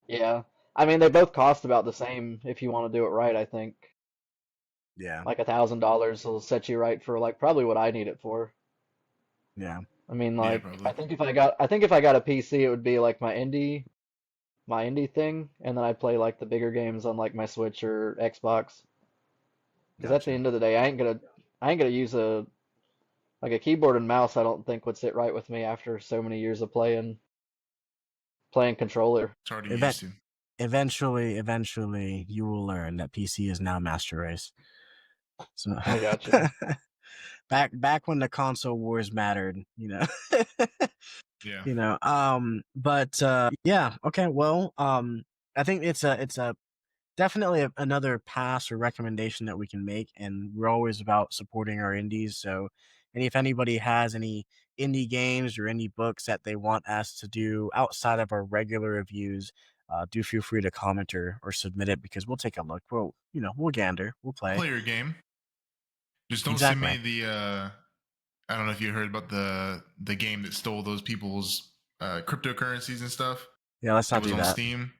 Yeah. I mean, they both cost about the same if you want to do it right, I think.
Yeah.
Like $1,000 will set you right for like probably what I need it for.
Yeah.
I mean,
Yeah,
like
probably.
I think if I got a PC, it would be like my indie thing, and then I'd play like the bigger games on like my Switch or Xbox. Because at the
Gotcha.
end of the day, I ain't gonna use a keyboard and mouse. I don't think would sit right with me after so many years of playing controller.
It's hard to get
Event
used to.
eventually you will learn that PC is now master race. So
I gotcha.
back when the console wars mattered,
Yeah.
But yeah, okay, well, I think it's a definitely another pass or recommendation that we can make, and we're always about supporting our indies. So, and if anybody has any indie games or indie books that they want us to do outside of our regular reviews, do feel free to comment or submit it, because we'll take a look. We'll gander, we'll play.
Play your game. Just don't send
Exactly.
me the I don't know if you heard about the game that stole those people's cryptocurrencies and stuff.
Yeah, let's
That
not
was
do
on
that.
Steam.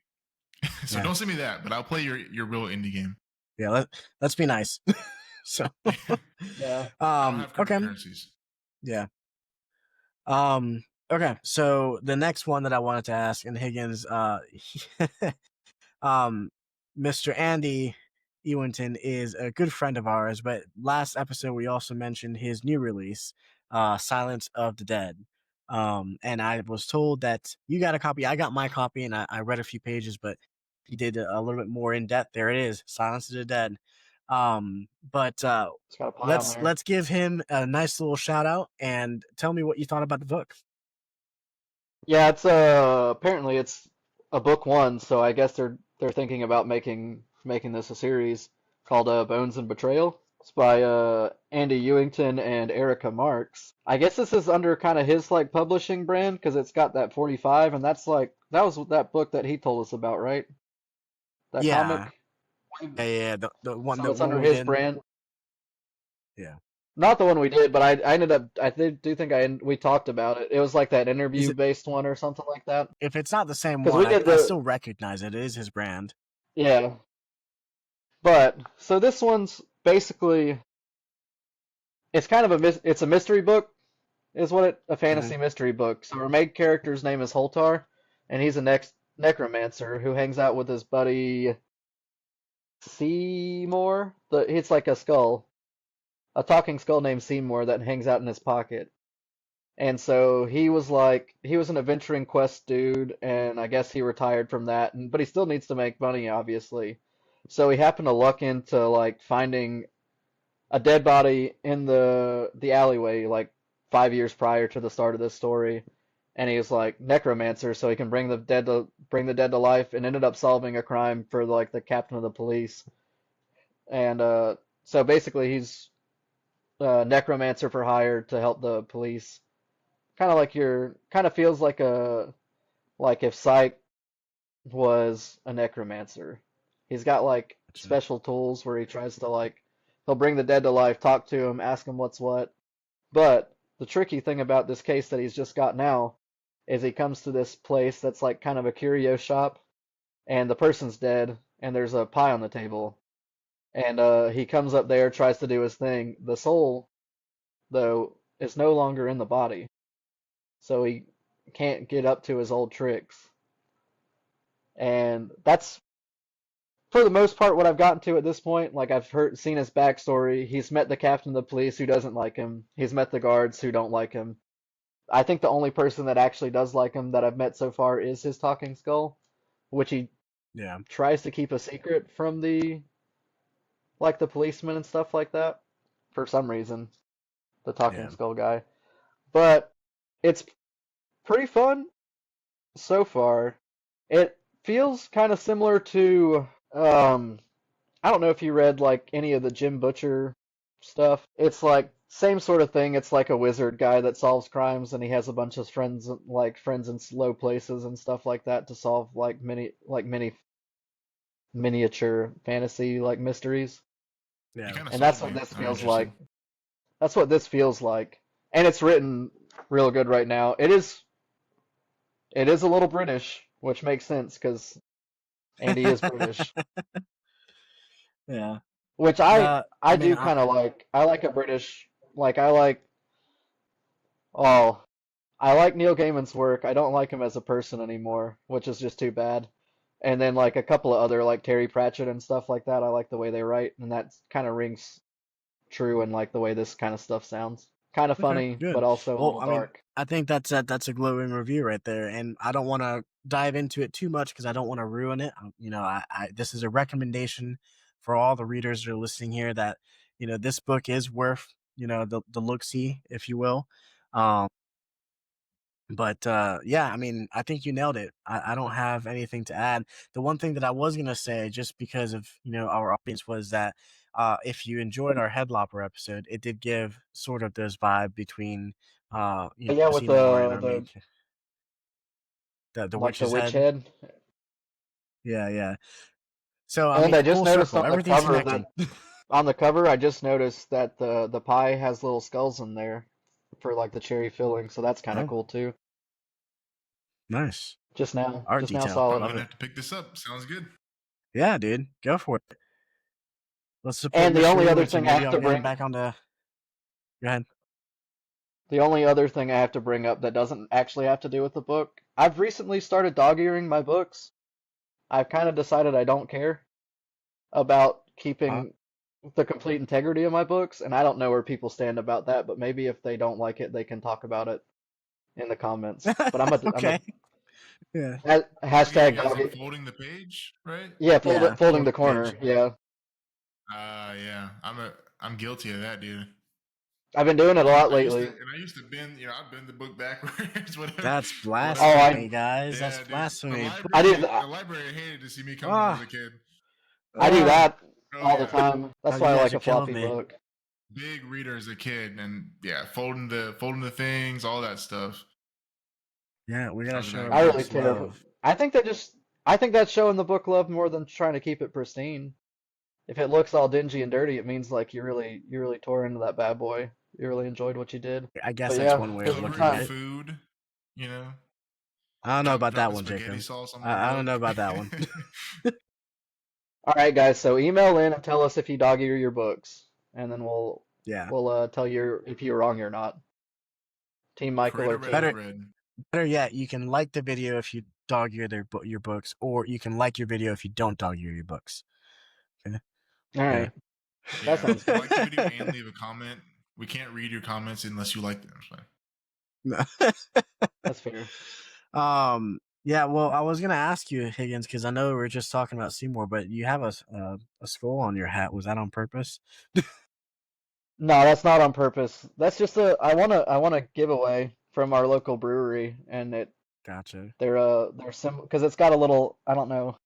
So
Yeah,
don't send me that, but I'll play your real indie game.
yeah. Let's be nice. So,
Yeah.
I don't have
okay,
cryptocurrencies.
yeah. Okay, so the next one that I wanted to ask, and Higgins, um, Mr. Andy Ewington is a good friend of ours, but last episode we also mentioned his new release, Silence of the Dead. And I was told that you got a copy. I got my copy, and I read a few pages, but he did a little bit more in depth. There it is, Silence of the Dead. But
It's got a pie on there.
let's give him a nice little shout out and tell me what you thought about the book.
Yeah, it's apparently it's a book one, so I guess they're thinking about making this a series called Bones and Betrayal. It's by Andy Ewington and Erica Marks. I guess this is under kind of his like publishing brand because it's got that 45, and that was that book that he told us about, right? That
Yeah,
comic.
yeah. The
So it's
one
under
we
his
did.
brand.
Yeah.
Not the one we did, but I ended up. Do think we talked about it. It was like that interview based one or something like that.
If it's not the same
Because
one,
we did
I still recognize it. It is his brand.
yeah. But so this one's basically it's kind of it's a mystery book, is what a fantasy mystery book. So our main character's name is Holtar, and he's a necromancer who hangs out with his buddy Seymour. It's like a skull, a talking skull named Seymour that hangs out in his pocket. And so he was an adventuring quest dude, and I guess he retired from that, but he still needs to make money, obviously. So he happened to luck into like finding a dead body in the alleyway like 5 years prior to the start of this story, and he was like necromancer, so he can bring the dead to life, and ended up solving a crime for like the captain of the police. And so basically he's necromancer for hire to help the police. Kind of feels like if Psych was a necromancer. He's got like special tools where he tries to like he'll bring the dead to life, talk to him, ask him what's what. But the tricky thing about this case that he's just got now is he comes to this place that's like kind of a curio shop, and the person's dead, and there's a pie on the table. And he comes up there, tries to do his thing. The soul, though, is no longer in the body, so he can't get up to his old tricks. And that's, for the most part, what I've gotten to at this point. Like, I've seen his backstory. He's met the captain of the police who doesn't like him. He's met the guards who don't like him. I think the only person that actually does like him that I've met so far is his talking skull, which he tries to keep a secret from the policemen and stuff like that, for some reason, the talking skull guy. But it's pretty fun so far. It feels kind of similar to I don't know if you read like any of the Jim Butcher stuff. It's like same sort of thing. It's like a wizard guy that solves crimes, and he has a bunch of friends in low places and stuff like that to solve like many miniature fantasy like mysteries.
Yeah.
And that's what this feels like. That's what this feels like. And it's written real good right now. It is a little British, which makes sense because Andy is British.
Yeah.
Which I do kind of like. I like a British, like I like Neil Gaiman's work. I don't like him as a person anymore, which is just too bad. And then like a couple of other like Terry Pratchett and stuff like that. I like the way they write, and that kind of rings true in like the way this kind of stuff sounds. Kind of funny, but also a little dark.
I think that's a glowing review right there, and I don't want to dive into it too much because I don't want to ruin it. This is a recommendation for all the readers that are listening here that this book is worth the look-see, if you will. But I think you nailed it. I don't have anything to add. The one thing that I was gonna say, just because of our audience, was that if you enjoyed our Headlopper episode, it did give sort of this vibe between
with
Seymour and the
like
witch's
the witch head.
Yeah. So
I just noticed
circle,
on the cover on the cover, I just noticed that the pie has little skulls in there for like the cherry filling, so that's kind of cool too.
Nice.
Just now
detail.
saw it.
I'm gonna have to pick this up. Sounds good.
Yeah, dude, go for it. Let's support.
And the only other thing I have to bring
back onto. Go ahead.
The only other thing I have to bring up that doesn't actually have to do with the book, I've recently started dog-earing my books. I've kind of decided I don't care about keeping the complete integrity of my books, and I don't know where people stand about that, but maybe if they don't like it, they can talk about it in the comments. But I'm
okay.
Yeah. Hashtag
like folding the page, right?
Yeah, folding the corner. Page. Yeah.
Yeah. I'm guilty of that, dude.
I've been doing it a lot lately.
I used to bend, I'd bend the book backwards, whatever.
That's blasphemy, guys. That's blasphemy.
The library hated to see me come as a kid.
I do that all the time. That's why I like a floppy book.
Big reader as a kid, and folding the things, all that stuff.
Yeah, we gotta show.
I really care. I think that's showing the book love more than trying to keep it pristine. if it looks all dingy and dirty, it means like you really tore into that bad boy. You really enjoyed what you did.
I guess
But
that's
yeah,
one way of
here's your
looking
Covering
at
the
time.
it.
food, you know,
I don't know about that
dropping
one,
spaghetti
Jacob.
sauce on my
I don't
book.
know about that one.
All right, guys. So email in and tell us if you dog ear your books, and then
Yeah.
we'll tell you if you're wrong or not. Team Michael or
Creator Reddit
team.
Red.
Better yet, you can like the video if you dog ear your books, or you can like your video if you don't dog ear your books. Okay?
All right, that
Yeah,
sounds good.
like the video and leave a comment. We can't read your comments unless you like them. So.
That's fair.
Yeah, well, I was gonna ask you, Higgins, because I know we were just talking about Seymour, but you have a skull on your hat. Was that on purpose?
No, that's not on purpose. That's just I want a giveaway from our local brewery, and
Gotcha.
they're sim because it's got a little, I don't know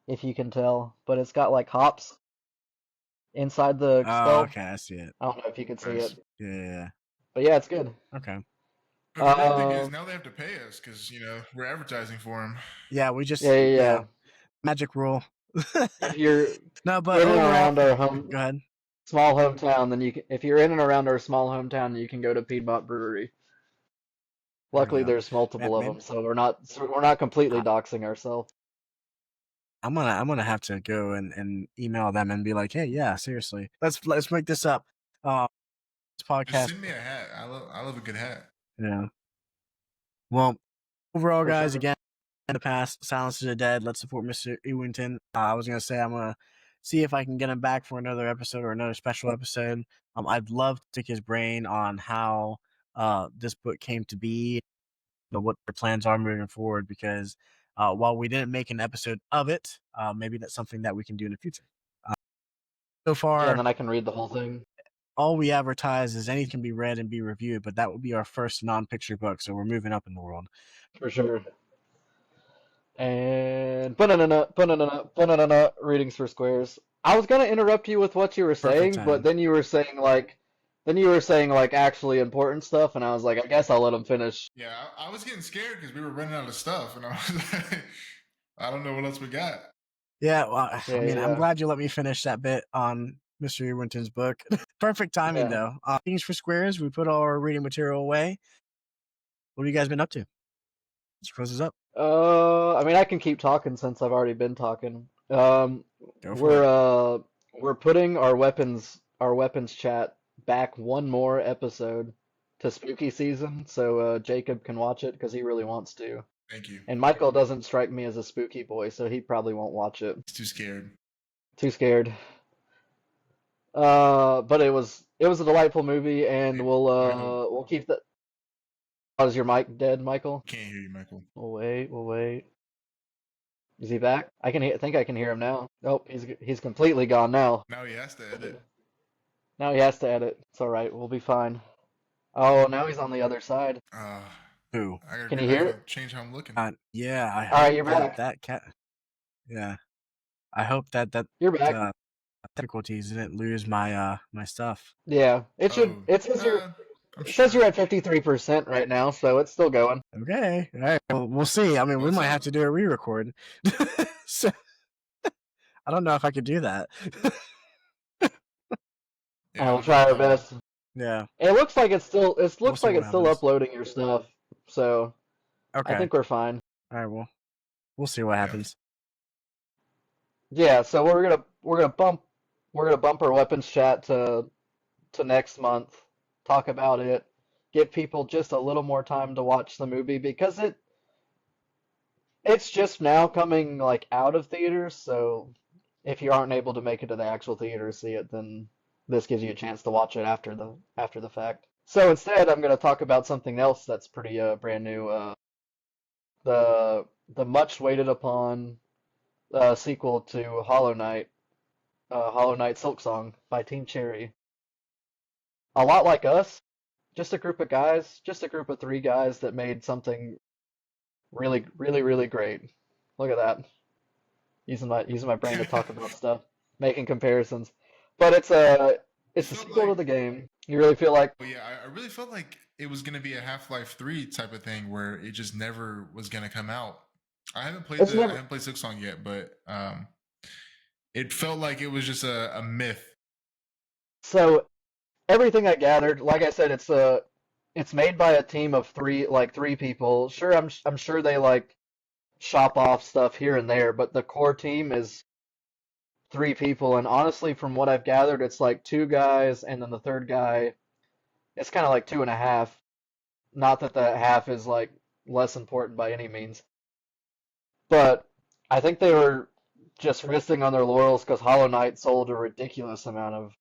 if you can tell, but it's got like hops inside the
Oh,
skull.
okay, I see it.
I don't know if you can see
Nice.
it,
Yeah.
but yeah, it's good.
Okay.
But the main thing is
Um,
now they have to pay us because we're advertising for them.
Yeah, we just
yeah.
magic rule.
If you're
No, but
in and
overall,
around our
go ahead.
small hometown, then if you're in and around our small hometown, you can go to Piedmont Brewery.
There we
Luckily,
go.
there's multiple of
Maybe,
them, so we're not completely
I,
doxing ourselves.
I'm gonna have to go and email them and be like, hey, yeah, seriously, let's make this up. This
Just
podcast.
send me a hat. I love a good hat.
Yeah. Well, overall,
For
guys,
sure.
again, in the past, Silence to the Dead. Let's support Mr. Ewington. I was gonna say I'm gonna see if I can get him back for another episode or another special episode. I'd love to pick his brain on how this book came to be, what their plans are moving forward. Because while we didn't make an episode of it, maybe that's something that we can do in the future. So
Yeah,
far,
and then I can read the whole thing.
all we advertise is anything can be read and be reviewed, but that would be our first non-picture book. So we're moving up in the world.
For sure. And banana readings for squares. I was gonna interrupt you with what you were
Perfect
saying, but
timing.
then you were saying like actually important stuff, and I was like, I guess I'll let him finish.
Yeah, I was getting scared because we were running out of stuff, and I was like, I don't know what else we got.
Yeah, well, I
Yeah,
mean, I'm
yeah,
glad you let me finish that bit on Mr. Ewington's book. Perfect timing,
yeah.
though. Things for Squares, we put all our reading material away. What have you guys been up to? Let's close this up.
I mean, I can keep talking since I've already been talking.
Go for
We're
it.
we're putting our weapons chat back one more episode to spooky season, so Jacob can watch it because he really wants to.
Thank you.
And Michael doesn't strike me as a spooky boy, so he probably won't watch it.
He's too scared.
Too scared. But it was a delightful movie, and
Hey,
we'll
Michael,
we'll keep the. Oh, is your mic dead, Michael?
can't hear you, Michael.
We'll wait. We'll wait. Is he back? Think I can hear him now. Nope, he's completely gone now.
Now he has to edit.
Now he has to edit. It's all right. We'll be fine. Oh, now he's on the other side.
Who?
Can you hear it?
Change how I'm looking.
Yeah, I
All right,
hope
you're
that
back.
that cat. Yeah, I hope that
You're back.
difficulties didn't lose my my stuff.
Yeah, it should.
Oh,
It says you're.
I'm
It says
sure.
you're at 53% right now, so it's still going.
Okay, all right. Well, we'll see. I mean, we
What's
might
up?
have to do a re-record. So I don't know if I could do that.
Yeah,
I will
I'm
try our
sure.
best.
Yeah.
It looks like it's still. It
We'll
looks
see
like
what
it's still
happens.
uploading your stuff, so
Okay.
I think we're fine.
All right. Well, we'll see what
Yeah.
happens.
Yeah, so we're gonna bump our weapons chat to next month, talk about it, give people just a little more time to watch the movie because it's just now coming like out of theaters, so if you aren't able to make it to the actual theater to see it, then this gives you a chance to watch it after the fact. So instead, I'm gonna talk about something else that's pretty brand new. The much waited upon sequel to Hollow Knight Silksong by Team Cherry. A lot like us, just a group of guys, just a group of three guys that made something really, really, really great. Look at that. Using my brain to talk about stuff, making comparisons. But it's a
Felt
sequel to
like,
the game. You really feel like
well, yeah, I really felt like it was gonna be a Half-Life 3 type of thing where it just never was gonna come out. I haven't played
it's
I
never
haven't played Silksong yet, but It felt like it was just a myth.
So everything I gathered, like I said, it's made by a team of three people. Sure, I'm sure they like shop off stuff here and there, but the core team is three people. And honestly, from what I've gathered, it's like two guys, and then the third guy, it's kind of like two and a half. Not that the half is like less important by any means, but I think they were just resting on their laurels because Hollow Knight sold a ridiculous amount of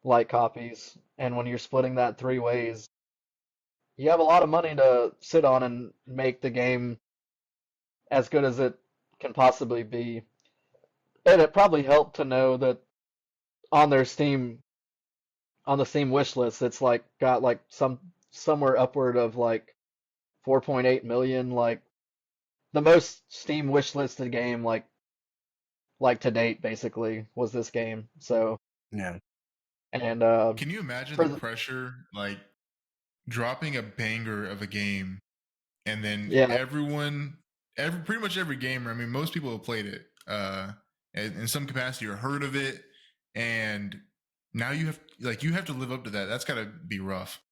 light copies, and when you're splitting that three ways, you have a lot of money to sit on and make the game as good as it can possibly be. And it probably helped to know that on their Steam on the Steam wish list, it's like got like somewhere upward of like 4.8 million, like the most Steam wish listed game like to date basically was this game. So
Yeah.
and
Can you imagine
for
the pressure, like dropping a banger of a game, and then
yeah,
pretty much every gamer. I mean, most people have played it, in some capacity or heard of it, and now you have to live up to that. That's got to be rough.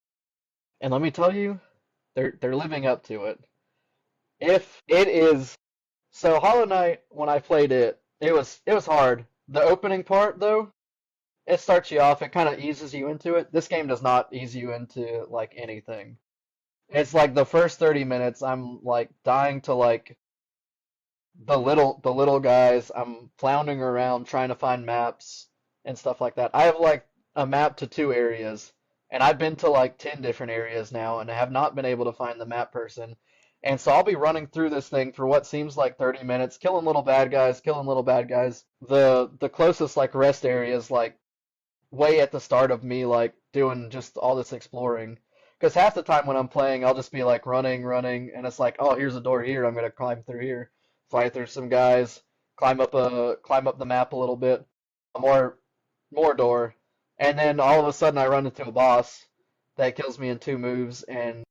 and let me tell you, they're living up to it. If it is so Hollow Knight, when I played it, it was hard. The opening part though, it starts you off, it kind of eases you into it. This game does not ease you into like anything. It's like the first 30 minutes I'm like dying to like the little guys. I'm floundering around trying to find maps and stuff like that. I have like a map to two areas, and I've been to like 10 different areas now, and I have not been able to find the map person. And so I'll be running through this thing for what seems like 30 minutes, killing little bad guys, killing little bad guys. The closest like rest area is like way at the start of me like doing just all this exploring. Because half the time when I'm playing, I'll just be like running, and it's like, oh, here's a door here. I'm gonna climb through here, fly through some guys, climb up the map a little bit, more more door, and then all of a sudden I run into a boss that kills me in two moves. And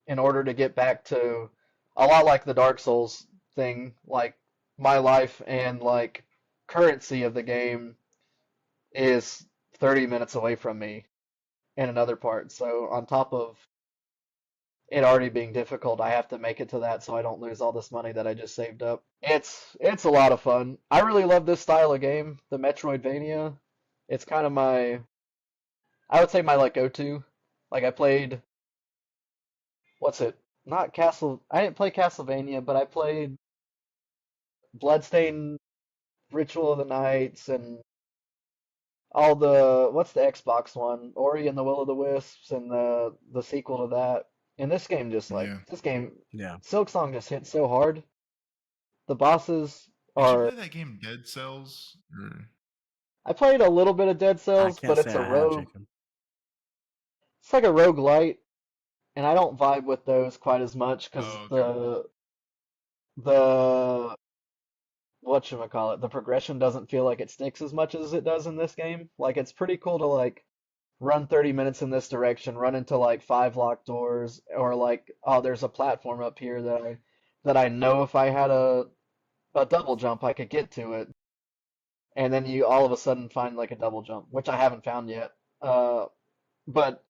in order to get back to a lot like the Dark Souls thing, like my life and like currency of the game is 30 minutes away from me in another part. So on top of it already being difficult, I have to make it to that so I don't lose all this money that I just saved up. It's a lot of fun. I really love this style of game, the Metroidvania. It's kind of I would say my like go-to. Like I played what's it? Not Castle. I didn't play Castlevania, but I played Bloodstained Ritual of the Nights and all the what's the Xbox one? Ori and the Will of the Wisps and the sequel to that. And this game just like
Yeah.
this game
Yeah.
Silksong just hits so hard. The bosses
Did you
are
play that game Dead Cells? Or...
I played a little bit of Dead
I
Cells,
can't
but
say
it's a
I have,
rogue.
Jacob.
It's like a roguelite, and I don't vibe with those quite as much because
Oh, okay.
the whatchamacallit, the progression doesn't feel like it sticks as much as it does in this game. Like it's pretty cool to like run 30 minutes in this direction, run into like five locked doors, or like, oh, there's a platform up here that I know if I had a double jump I could get to it. And then you all of a sudden find like a double jump, which I haven't found yet. But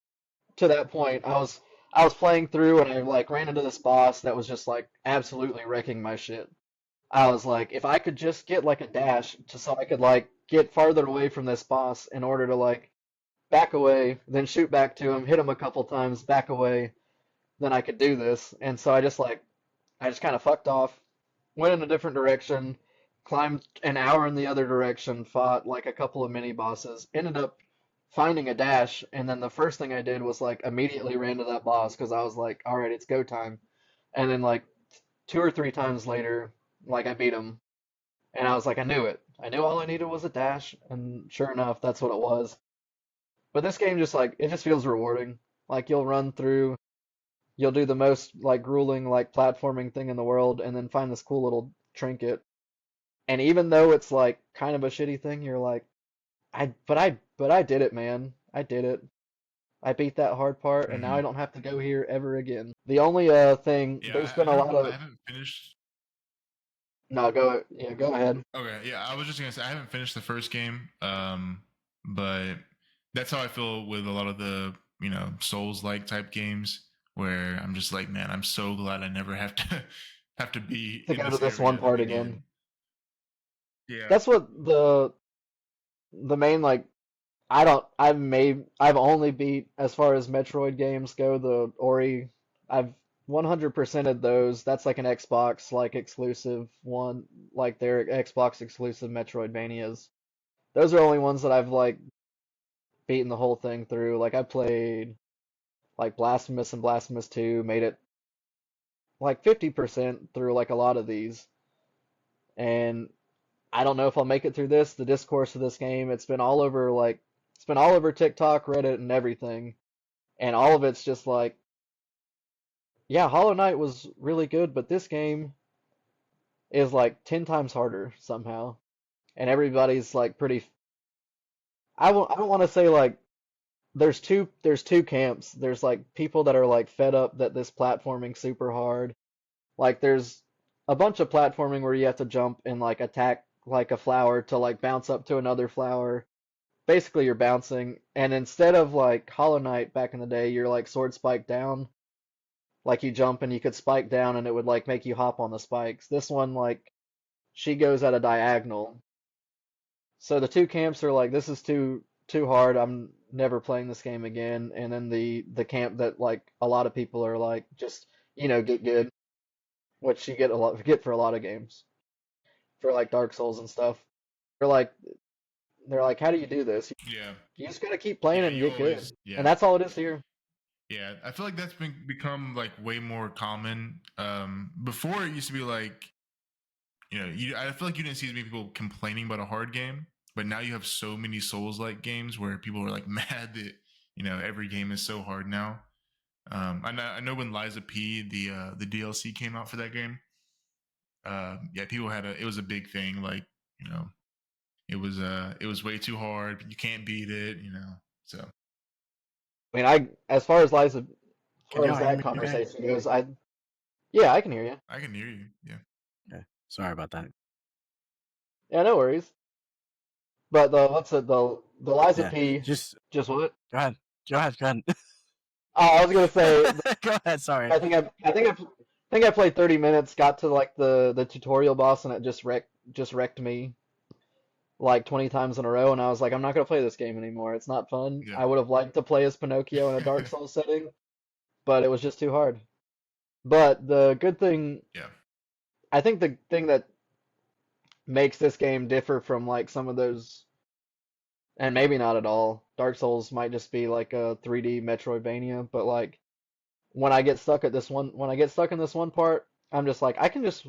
to that point, I was playing through and I like ran into this boss that was just like absolutely wrecking my shit. I was like, if I could just get like a dash just so I could like get farther away from this boss in order to like back away, then shoot back to him, hit him a couple times, back away, then I could do this. And so I just kind of fucked off, went in a different direction, climbed an hour in the other direction, fought like a couple of mini bosses, ended up finding a dash, and then the first thing I did was like immediately ran to that boss because I was like, all right, it's go time. And then like two or three times later, like I beat him, and I was like, I knew it. I knew all I needed was a dash, and sure enough, that's what it was. But this game just like it just feels rewarding. Like you'll run through, you'll do the most like grueling like platforming thing in the world, and then find this cool little trinket. And even though it's like kind of a shitty thing, you're like, but I did it, man. I did it. I beat that hard part, and now
Mm-hmm.
I don't have to go here ever again. The only thing
Yeah,
there's been a lot
I
of
haven't finished.
No, go ahead.
Okay, yeah, I was just gonna say I haven't finished the first game, but that's how I feel with a lot of the Souls-like type games, where I'm just like, man, I'm so glad I never have to have to be
To
in
go to
this
this one
area
part again.
again. Yeah,
That's what the main like I've only beat as far as Metroid games go, the Ori. I've 100%ed those. That's like an Xbox like exclusive one, like their Xbox exclusive Metroidvanias. Those are only ones that I've like beaten the whole thing through. Like I played like Blasphemous and Blasphemous 2, made it like 50% through like a lot of these. And I don't know if I'll make it through this. The discourse of this game, it's been all over TikTok, Reddit, and everything. And all of it's just like, yeah, Hollow Knight was really good, but this game is like 10 times harder somehow. And everybody's like pretty I don't want to say like there's two camps. There's like people that are like fed up that this platforming super hard. Like there's a bunch of platforming where you have to jump and like attack like a flower to like bounce up to another flower. Basically you're bouncing, and instead of like Hollow Knight back in the day, you're like sword spike down. Like you jump and you could spike down and it would like make you hop on the spikes. This one like she goes at a diagonal. So the two camps are like, this is too hard. I'm never playing this game again. And then the camp that like a lot of people are like, just get good, which you get for a lot of games, for like Dark Souls and stuff. They're like they're like, how do you do this?
yeah,
You just gotta keep playing
yeah.
and
You
get good.
always,
And
yeah,
that's all it is here.
yeah. I feel like that's become like way more common. Before it used to be like, I feel like you didn't see as many people complaining about a hard game, but now you have so many Souls-like games where people are like mad that every game is so hard now. I know when Liza P the DLC came out for that game. Yeah, people it was a big thing. Like you know, it was way too hard. You can't beat it. So
I mean, as far as
Can
far as
y'all hear
that
me okay?
conversation goes, yeah, I can hear you.
I can hear you. Yeah.
Okay. Sorry about that.
Yeah, no worries. But the Liza
Yeah.
P,
Just
just what?
go ahead. Go ahead. Go ahead.
Oh, I was gonna say,
Go ahead. Sorry.
I think I played 30 minutes, got to like the tutorial boss, and it just wrecked me like 20 times in a row, and I was like, I'm not gonna play this game anymore. It's not fun.
Yeah.
I would have liked to play as Pinocchio in a Dark Souls setting, but it was just too hard. But the good thing,
Yeah.
I think the thing that makes this game differ from like some of those, and maybe not at all. Dark Souls might just be like a 3D Metroidvania, but like when I get stuck in this one part, I'm just like, I can just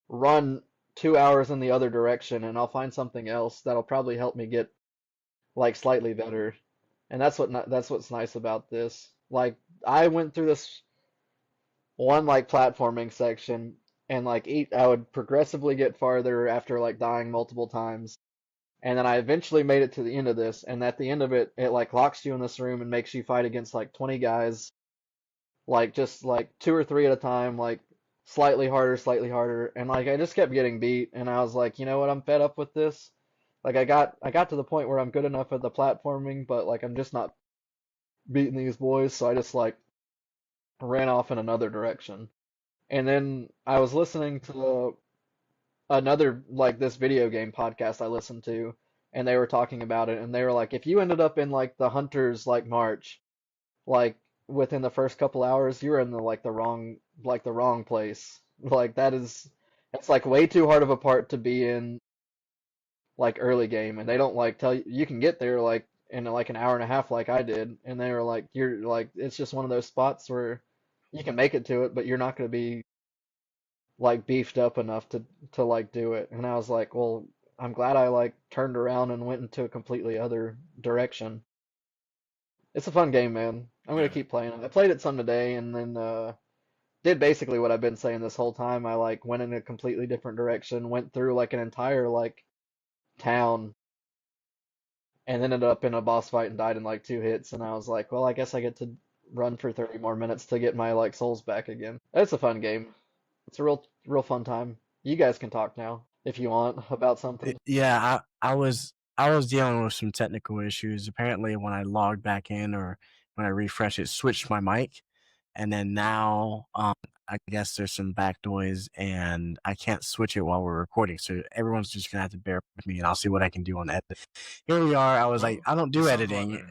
run 2 hours in the other direction and I'll find something else that'll probably help me get like slightly better. And that's what's nice about this. Like I went through this one like platforming section, and like I would progressively get farther after like dying multiple times. And then I eventually made it to the end of this, and at the end of it, it like locks you in this room and makes you fight against like 20 guys, like just like two or three at a time, like slightly harder, and like I just kept getting beat, and I was like, you know what, I'm fed up with this. Like I got to the point where I'm good enough at the platforming, but like I'm just not beating these boys, so I just like ran off in another direction. And then I was listening to another like this video game podcast I listened to, and they were talking about it, and they were like, if you ended up in like the Hunter's like March, like within the first couple hours, you're in the wrong place. Like it's like way too hard of a part to be in like early game, and they don't like tell you you can get there like in like an hour and a half like I did, and they were like, you're like it's just one of those spots where you can make it to it, but you're not going to be like beefed up enough to like do it. And I was like, well, I'm glad I like turned around and went into a completely other direction. It's a fun game, man. I'm gonna
Yeah.
keep playing it. I played it some today, and then did basically what I've been saying this whole time. I like went in a completely different direction, went through like an entire like town, and ended up in a boss fight and died in like 2 hits. And I was like, well, I guess I get to run for 30 more minutes to get my like souls back again. It's a fun game. It's a real fun time. You guys can talk now if you want about something.
Yeah, I was dealing with some technical issues. Apparently, when I logged back in or when I refreshed it, switched my mic, and then now I guess there's some back noise, and I can't switch it while we're recording. So everyone's just gonna have to bear with me, and I'll see what I can do on edit. Here we are. I was like,
Well,
I don't
it
do
sounds a lot
editing.
better.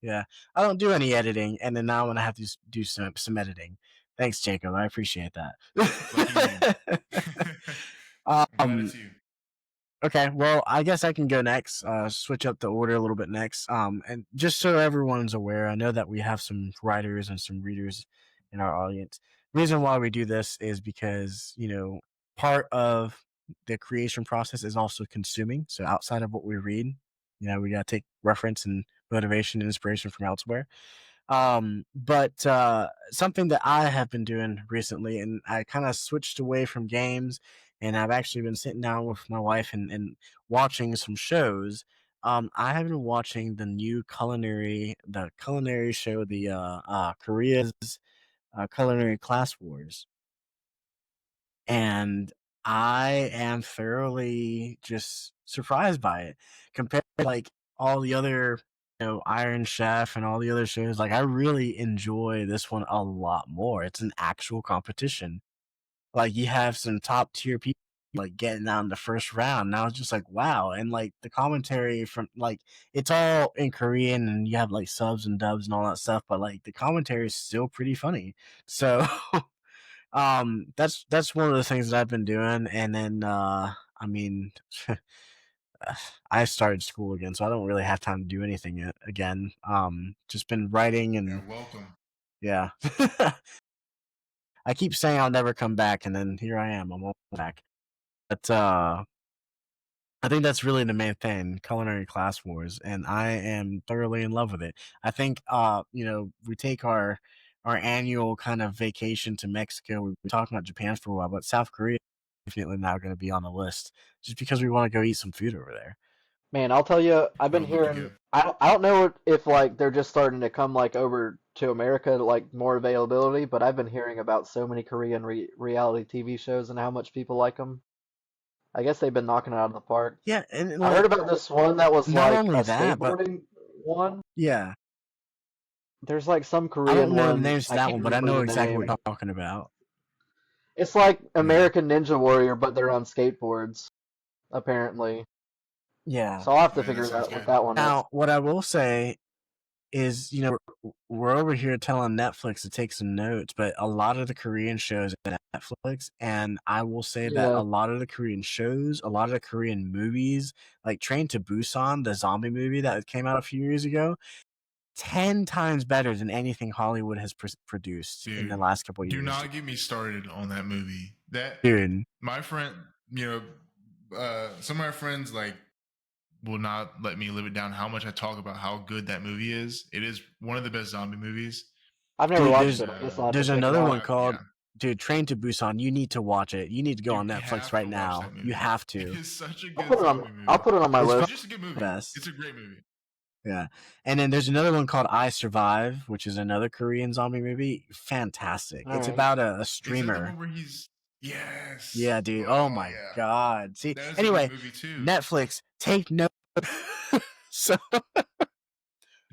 Yeah, I don't do any editing, and then now I'm gonna have to do some editing. Thanks, Jacob. I appreciate
Lucky you.
that.
I'm glad
um,
it's you.
Okay, well, I guess I can go next. Switch up the order a little bit next. And just so everyone's aware, I know that we have some writers and some readers in our audience. Reason why we do this is because part of the creation process is also consuming. So outside of what we read, we gotta take reference and motivation and inspiration from elsewhere. But something that I have been doing recently, and I kind of switched away from games, and I've actually been sitting down with my wife and watching some shows. I have been watching the culinary show, the Korea's culinary class wars, and I am thoroughly just surprised by it compared to like all the other, Iron Chef and all the other shows. Like I really enjoy this one a lot more. It's an actual competition. Like you have some top tier people like getting out in the first round. And I was just like, wow. And like the commentary from like it's all in Korean and you have like subs and dubs and all that stuff, but like the commentary is still pretty funny. So that's one of the things that I've been doing. And then I mean I started school again, so I don't really have time to do anything again. Just been writing
Yeah,
and
welcome.
yeah. I keep saying I'll never come back, and then here I am. I'm all back. But I think that's really the main thing, culinary class wars, and I am thoroughly in love with it. I think we take our annual kind of vacation to Mexico. We've been talking about Japan for a while, but South Korea is definitely now going to be on the list just because we want to go eat some food over there.
Man, I'll tell you, I've
I
been
would love to
hearing.
go.
I don't know if like they're just starting to come like over to America like more availability, but I've been hearing about so many Korean reality TV shows and how much people like them. I guess they've been knocking it out of the park.
Yeah, and
I heard
like
about this one that was
not
like
only
a
that, but
skateboarding one.
yeah,
There's like some
I
Korean
don't know the
one.
names to
I
that
can't
one, but I
remember
know
the
exactly what
name.
you're talking about.
It's like
Yeah,
American Ninja Warrior, but they're on skateboards, apparently.
yeah.
So I'll have
Oh
to
yeah, that
figure
sounds
out what
good.
that one is.
Now, what I will say is, we're over here telling Netflix to take some notes, but a lot of the Korean shows are Netflix, and I will say that
Yeah.
a lot of the Korean shows, a lot of the Korean movies, like Train to Busan, the zombie movie that came out a few years ago, 10 times better than anything Hollywood has produced in the
Dude,
last couple of
do
years.
not get me started on that movie. That
Dude,
my friend, some of my friends like will not let me live it down how much I talk about how good that movie is. It is one of the best zombie movies.
I've never
dude,
watched
there's
it. I guess I'll have to
there's
check it
another one
out.
called
Yeah,
Train to Busan. You need to watch it. You need to go
you
on Netflix
have
right
to watch
now.
that
You
movie.
have
It
to.
is such a
I'll
good
put it on.
zombie
I'll
movie.
put it on my
It's
list.
It's just a good
the
movie.
best.
It's a great movie.
Yeah. And then there's another one called I Survive, which is another Korean zombie movie. Fantastic.
All
It's
right.
about a
Is that the
streamer.
one where he's? Yes.
Yeah, dude. Oh
Oh
my
yeah,
God. See,
that is a good
anyway,
movie too.
Netflix, take note. So,
Just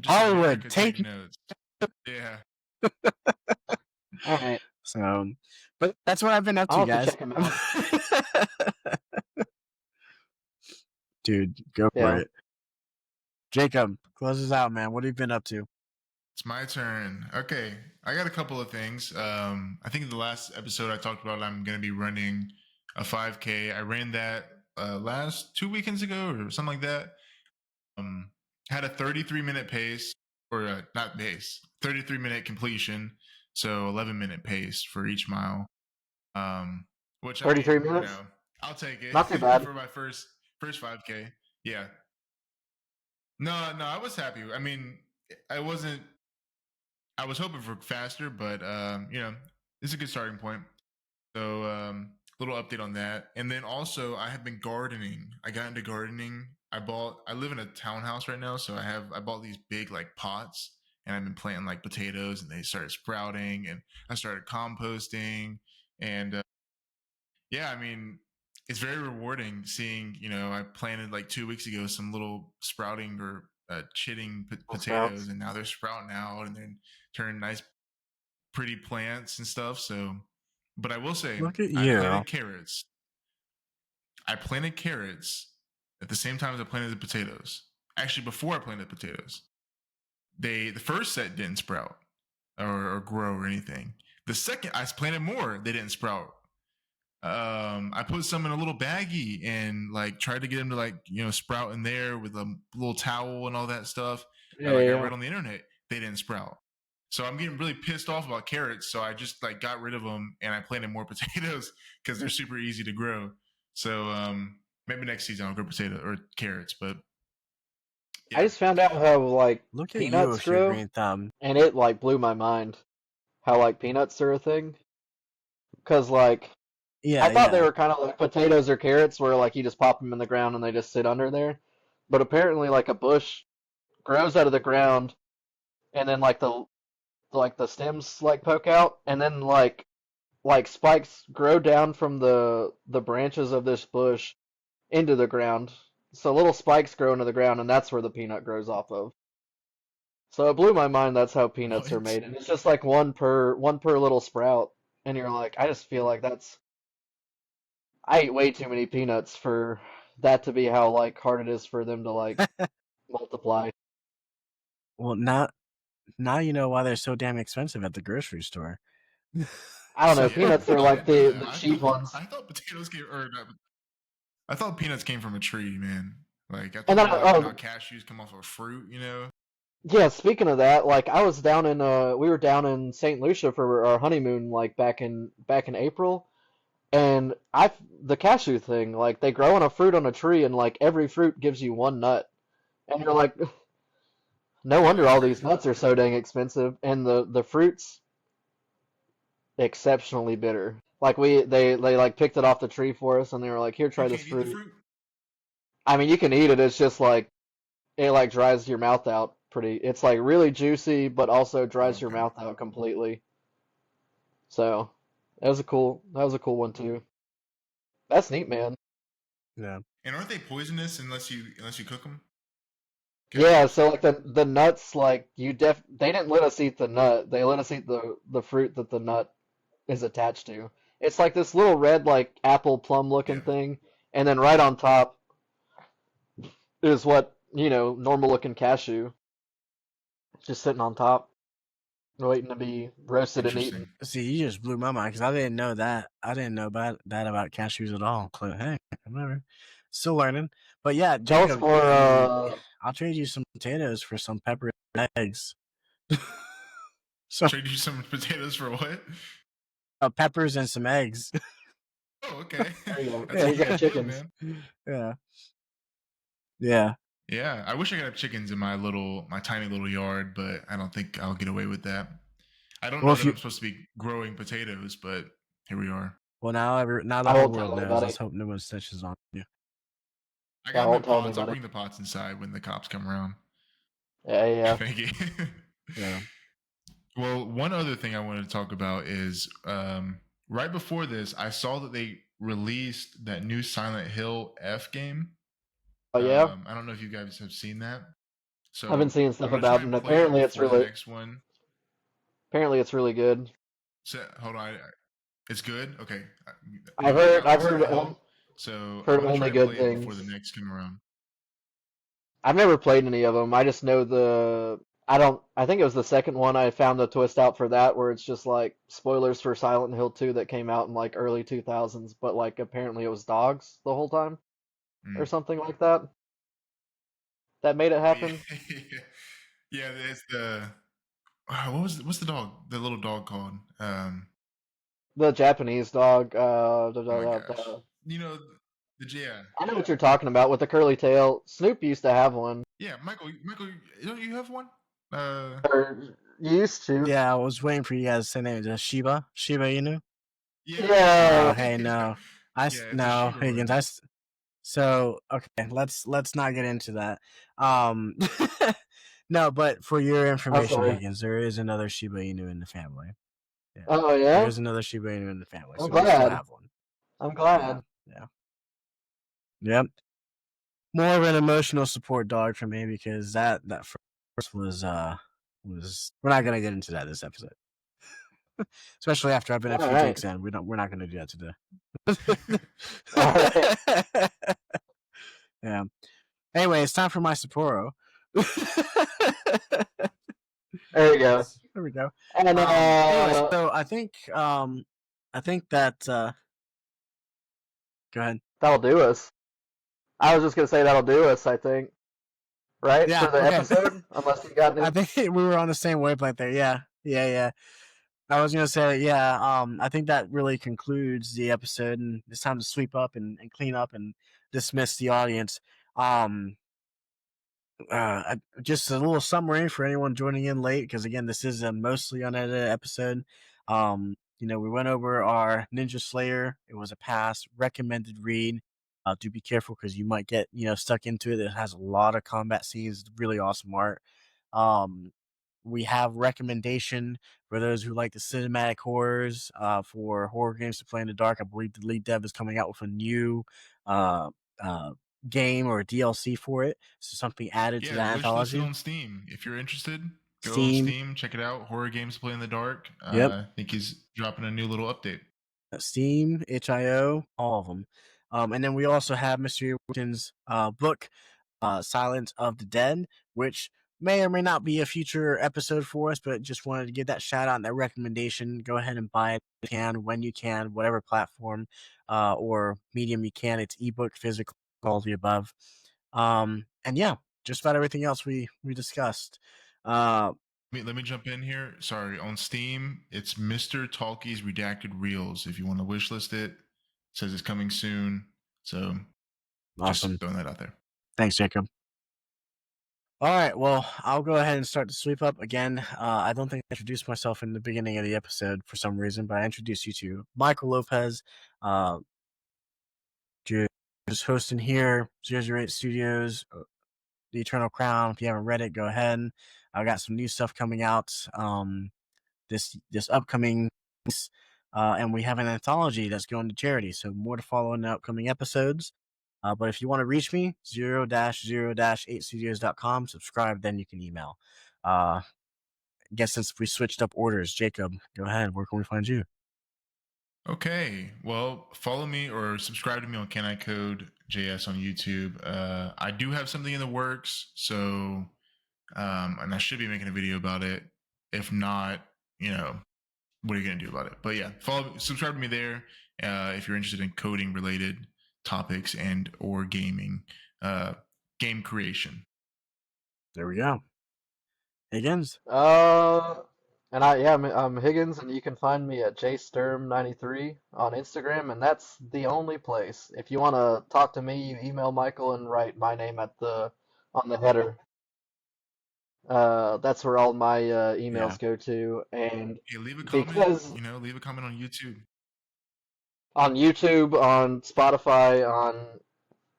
Hollywood,
America
take
take notes. Yeah.
All right.
So, but that's what I've been up
I'll
to,
have to
guys.
check him out.
Dude, go for
Yeah.
it. Jacob, close us out, man. What have you been up to?
It's my turn. Okay, I got a couple of things. I think in the last episode I talked about I'm going to be running a 5K. I ran that last 2 weekends ago or something like that. Um, had a 33-minute pace, or not pace, 33-minute completion. So 11-minute pace for each mile. Which I
33
mean,
minutes.
I'll take it
Not too bad.
for my first 5K. Yeah. No, I was happy. I mean, I wasn't. I was hoping for faster, but it's a good starting point. So, little update on that, and then also I have been gardening. I got into gardening. I live in a townhouse right now, so I bought these big like pots, and I've been planting like potatoes, and they started sprouting, and I started composting, and yeah, I mean, it's very rewarding seeing, I planted like 2 weeks ago some little sprouting or chitting potatoes, and now they're sprouting out and then turning nice, pretty plants and stuff. So, but I will say,
Look at
I
you.
planted carrots. I planted carrots at the same time as I planted the potatoes. Actually, before I planted potatoes, the first set didn't sprout or grow or anything. The second I planted more, they didn't sprout. I put some in a little baggie and like tried to get them to like sprout in there with a little towel and all that stuff.
Yeah,
I
yeah.
read on the internet, they didn't sprout. So I'm getting really pissed off about carrots. So I just like got rid of them and I planted more potatoes because they're super easy to grow. So maybe next season I'll grow potato or carrots. But yeah.
I just found out how like
Look at you
peanuts
with your
grow,
green thumb.
and it like blew my mind how like peanuts are a thing. Because like
Yeah,
I thought they
yeah.
were kind of like potatoes or carrots, where like you just pop them in the ground and they just sit under there. But apparently, like a bush grows out of the ground, and then like the stems like poke out, and then like spikes grow down from the branches of this bush into the ground. So little spikes grow into the ground, and that's where the peanut grows off of. So it blew my mind that's how peanuts are
What?
made, and it's just like one per little sprout, and you're like, I just feel like I eat way too many peanuts for that to be how like hard it is for them to like multiply.
Well, now you know why they're so damn expensive at the grocery store.
I don't know,
So-
peanuts are
no,
like
I didn't know
the
that.
cheap ones.
I thought potatoes came, or not, I thought peanuts came from a tree, man. Like I
And
thought
then,
like how cashews come off of fruit,
Yeah, speaking of that, like I was down in we were down in St. Lucia for our honeymoon like back in April, and the cashew thing, like they grow on a fruit on a tree, and like every fruit gives you one nut. And you're like, no wonder all these nuts are so dang expensive, and the fruit's exceptionally bitter. Like they like picked it off the tree for us, and they were like, here, try
You
this
can't eat the
fruit.
fruit.
I mean, you can eat it. It's just like it like dries your mouth out pretty. It's like really juicy, but also dries your
Okay.
mouth out completely. So that was a cool one too. That's neat, man.
yeah.
And aren't they poisonous unless you cook them?
Yeah, so like the nuts, like they didn't let us eat the nut. They let us eat the fruit that the nut is attached to. It's like this little red like apple plum looking
Yeah.
thing, and then right on top is what, normal looking cashew just sitting on top, waiting to be roasted and eaten.
Interesting.
See, you just blew my mind because I didn't know that. I didn't know about that about cashews at all. So, hey, whatever. Still learning. But yeah,
Tell us
Jacob,
more.
I'll trade you some potatoes for some pepper and eggs. So
Trade you some potatoes for what?
peppers and some eggs.
Oh, okay.
There you go.
That's
Yeah,
a
you got
good deal,
chickens.
man.
Yeah. Yeah.
Yeah, I wish I could have chickens in my tiny little yard, but I don't think I'll get away with that. I don't
Well,
know
if
that
you-
I'm supposed to be growing potatoes, but here we are.
Well, now the
I
whole
won't tell
world knows.
anybody.
Let's hope no one snitches on you.
I
I
got
won't
my
tell
pots. I'll
anybody.
bring the pots inside when the cops come around.
Yeah.
Thank you.
Yeah.
Well, one other thing I wanted to talk about is right before this, I saw that they released that new Silent Hill F game.
Oh yeah.
I don't know if you guys have seen that. So
I've been seeing
I'm
stuff
gonna try
about it,
and
and
play
apparently it's
before the
really
next one.
good.
So hold on, it's good. Okay,
I've
I
heard
like
I've heard
Silent Hill, so
heard
I'm gonna try
only
and
good
play it before the
things.
next come around.
I've never played any of them. I just know I think it was the second one I found the twist out for that, where it's just like spoilers for Silent Hill 2 that came out in like early 2000s, but like apparently it was dogs the whole time or
Mm.
something like that. That made it happen.
Yeah, it's the what's the dog? The little dog called?
The Japanese dog.
Oh my gosh, you know yeah.
I know what you're talking about with the curly tail. Snoop used to have one,
Yeah, Michael, don't you have one?
or used to.
Yeah, I was waiting for you guys to say name. Is it Shiba Inu?
Yeah.
Yeah.
Hey, no.
Yeah, it's a
No,
Shiba
Higgins.
one.
So okay, let's not get into that. No, but for your information,
sorry.
Higgins, there is another Shiba Inu in the family. Yeah.
Oh
There
yeah.
is another Shiba Inu in the family,
I'm
so we still
glad.
have one.
I'm glad.
Yeah. Yep. More of an emotional support dog for me because that first was we're not gonna get into that this episode. Especially after I've been a
All
few
right.
drinks in. We're not gonna do that today.
All right.
Yeah. Anyway, it's time for my Sapporo.
There you go.
There we go.
And
Anyway, so I think that go ahead.
that'll do us. I was just gonna say that'll do us. I think, right,
Yeah,
for the
okay.
episode. Unless you got
I
any.
think we were on the same wavelength there. Yeah. I was gonna say, I think that really concludes the episode, and it's time to sweep up and clean up and dismiss the audience. Just a little summary for anyone joining in late, because again, this is a mostly unedited episode. We went over our Ninja Slayer. It was a pass, recommended read. Do be careful because you might get stuck into it. It has a lot of combat scenes, really awesome art. We have recommendation for those who like the cinematic horrors, for horror games to play in the dark. I believe the lead dev is coming out with a new uh, uh, game or DLC for it. So something added to the
Yeah, wish listed
anthology.
on Steam. If you're interested, go on
Steam.
Steam, check it out. Horror Games to Play in the Dark.
Yep.
I think he's dropping a new little update.
Steam, itch.io, all of them. And then we also have Mr. Wharton's book, Silence of the Dead, which may or may not be a future episode for us, but just wanted to give that shout out and that recommendation. Go ahead and buy it if you can, when you can, whatever platform or medium you can. It's ebook, physical, all the above. And yeah, just about everything else we discussed.
Let me jump in here. Sorry, on Steam, it's Mr. Talkie's Redacted Reels. If you want to wishlist it, says it's coming soon. So
Awesome.
Just throwing that out there.
Thanks, Jacob. All right, well, I'll go ahead and start the sweep up again. I don't think I introduced myself in the beginning of the episode for some reason, but I introduced you to Michael Lopez, just hosting here, 008 Studios, The Eternal Crown. If you haven't read it, go ahead. I got some new stuff coming out this upcoming, and we have an anthology that's going to charity. So more to follow in the upcoming episodes. But if you want to reach me, 0-8studios.com, subscribe, then you can email. I guess since we switched up orders, Jacob, go ahead. Where can we find you?
Okay, well, follow me or subscribe to me on Can I Code JS on YouTube. I do have something in the works, so and I should be making a video about it. If not, what are you gonna do about it? But yeah, subscribe to me there if you're interested in coding related topics and or gaming, game creation.
There we go. Higgins.
I'm Higgins, and you can find me at jsturm93 on Instagram, and that's the only place. If you want to talk to me, you email Michael and write my name on the header. That's where all my emails go to, and
Hey, leave a comment.
because
Leave a comment on YouTube.
on YouTube, on Spotify, on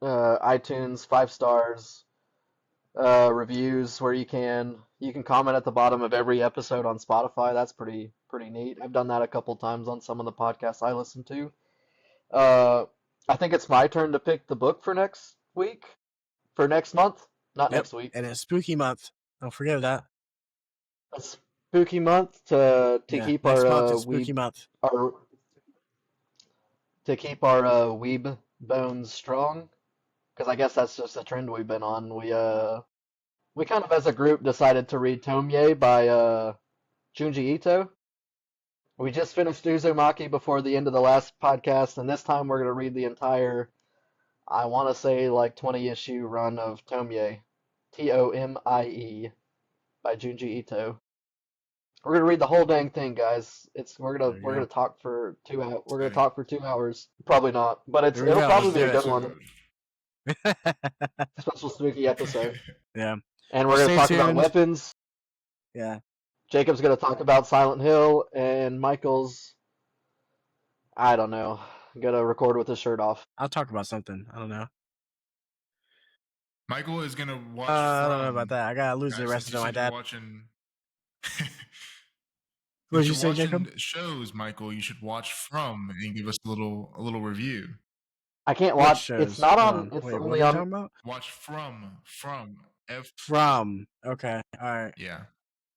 iTunes, 5 stars, reviews where you can comment at the bottom of every episode on Spotify. That's pretty neat. I've done that a couple times on some of the podcasts I listen to. I think it's my turn to pick the book for next month, not next week.
And it's spooky month. Don't forget that.
A spooky month to keep
next
our
month is spooky month.
To keep our weeb bones strong, because I guess that's just a trend we've been on. We kind of as a group decided to read Tomie by Junji Ito. We just finished Uzumaki before the end of the last podcast, and this time we're going to read the entire, I want to say, like 20-issue run of Tomie, Tomie, by Junji Ito. We're gonna read the whole dang thing, guys. We're gonna talk for 2 hours. We're gonna talk for 2 hours. Probably not, but it'll probably be a good one. Special spooky episode.
Yeah.
And we're gonna talk about weapons.
Yeah.
Jacob's gonna talk about Silent Hill, and Michael's, I don't know, gonna record with his shirt off.
I'll talk about something. I don't know.
Michael is gonna watch.
I don't know about that. I gotta lose the rest of my dad. What did you say, Jacob?
Shows, Michael, you should watch From and give us a little review.
I can't
What
watch. It's
shows?
not
Hold
on.
on.
It's
Wait, what
only
are you
on.
talking about?
Watch from F.
From. Okay. All right.
Yeah.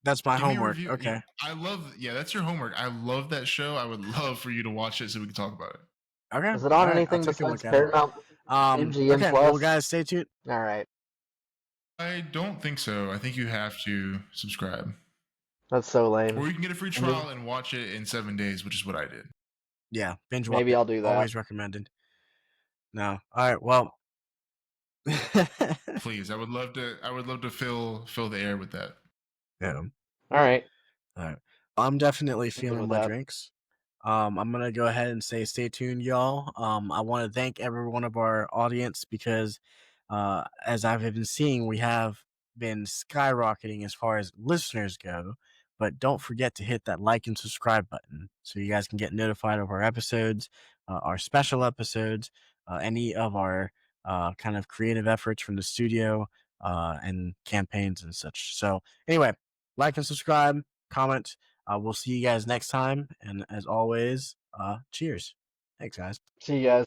That's my
Give me a
homework.
review.
Okay.
I love. Yeah, that's your homework. I love that show. I would love for you to watch it so we can talk about it.
Okay.
Is it
All
on
right. I'll
anything
take a
besides
look at it.
Paramount MGM
Okay.
Plus?
Well, guys, stay tuned.
All right.
I don't think so. I think you have to subscribe.
That's so lame.
Or you can get a free trial and watch it in 7 days, which is what I did.
Yeah. Binge watch.
Maybe I'll do that.
Always recommended. No. All right. Well.
Please, I would love to fill the air with that.
Yeah.
All right.
All right. I'm definitely
I'm good
feeling
with
my
that.
drinks. I'm gonna go ahead and say stay tuned, y'all. I want to thank every one of our audience because, as I've been seeing, we have been skyrocketing as far as listeners go. But don't forget to hit that like and subscribe button so you guys can get notified of our episodes, our special episodes, any of our kind of creative efforts from the studio, and campaigns and such. So anyway, like and subscribe, comment. We'll see you guys next time. And as always, cheers. Thanks, guys.
See you guys.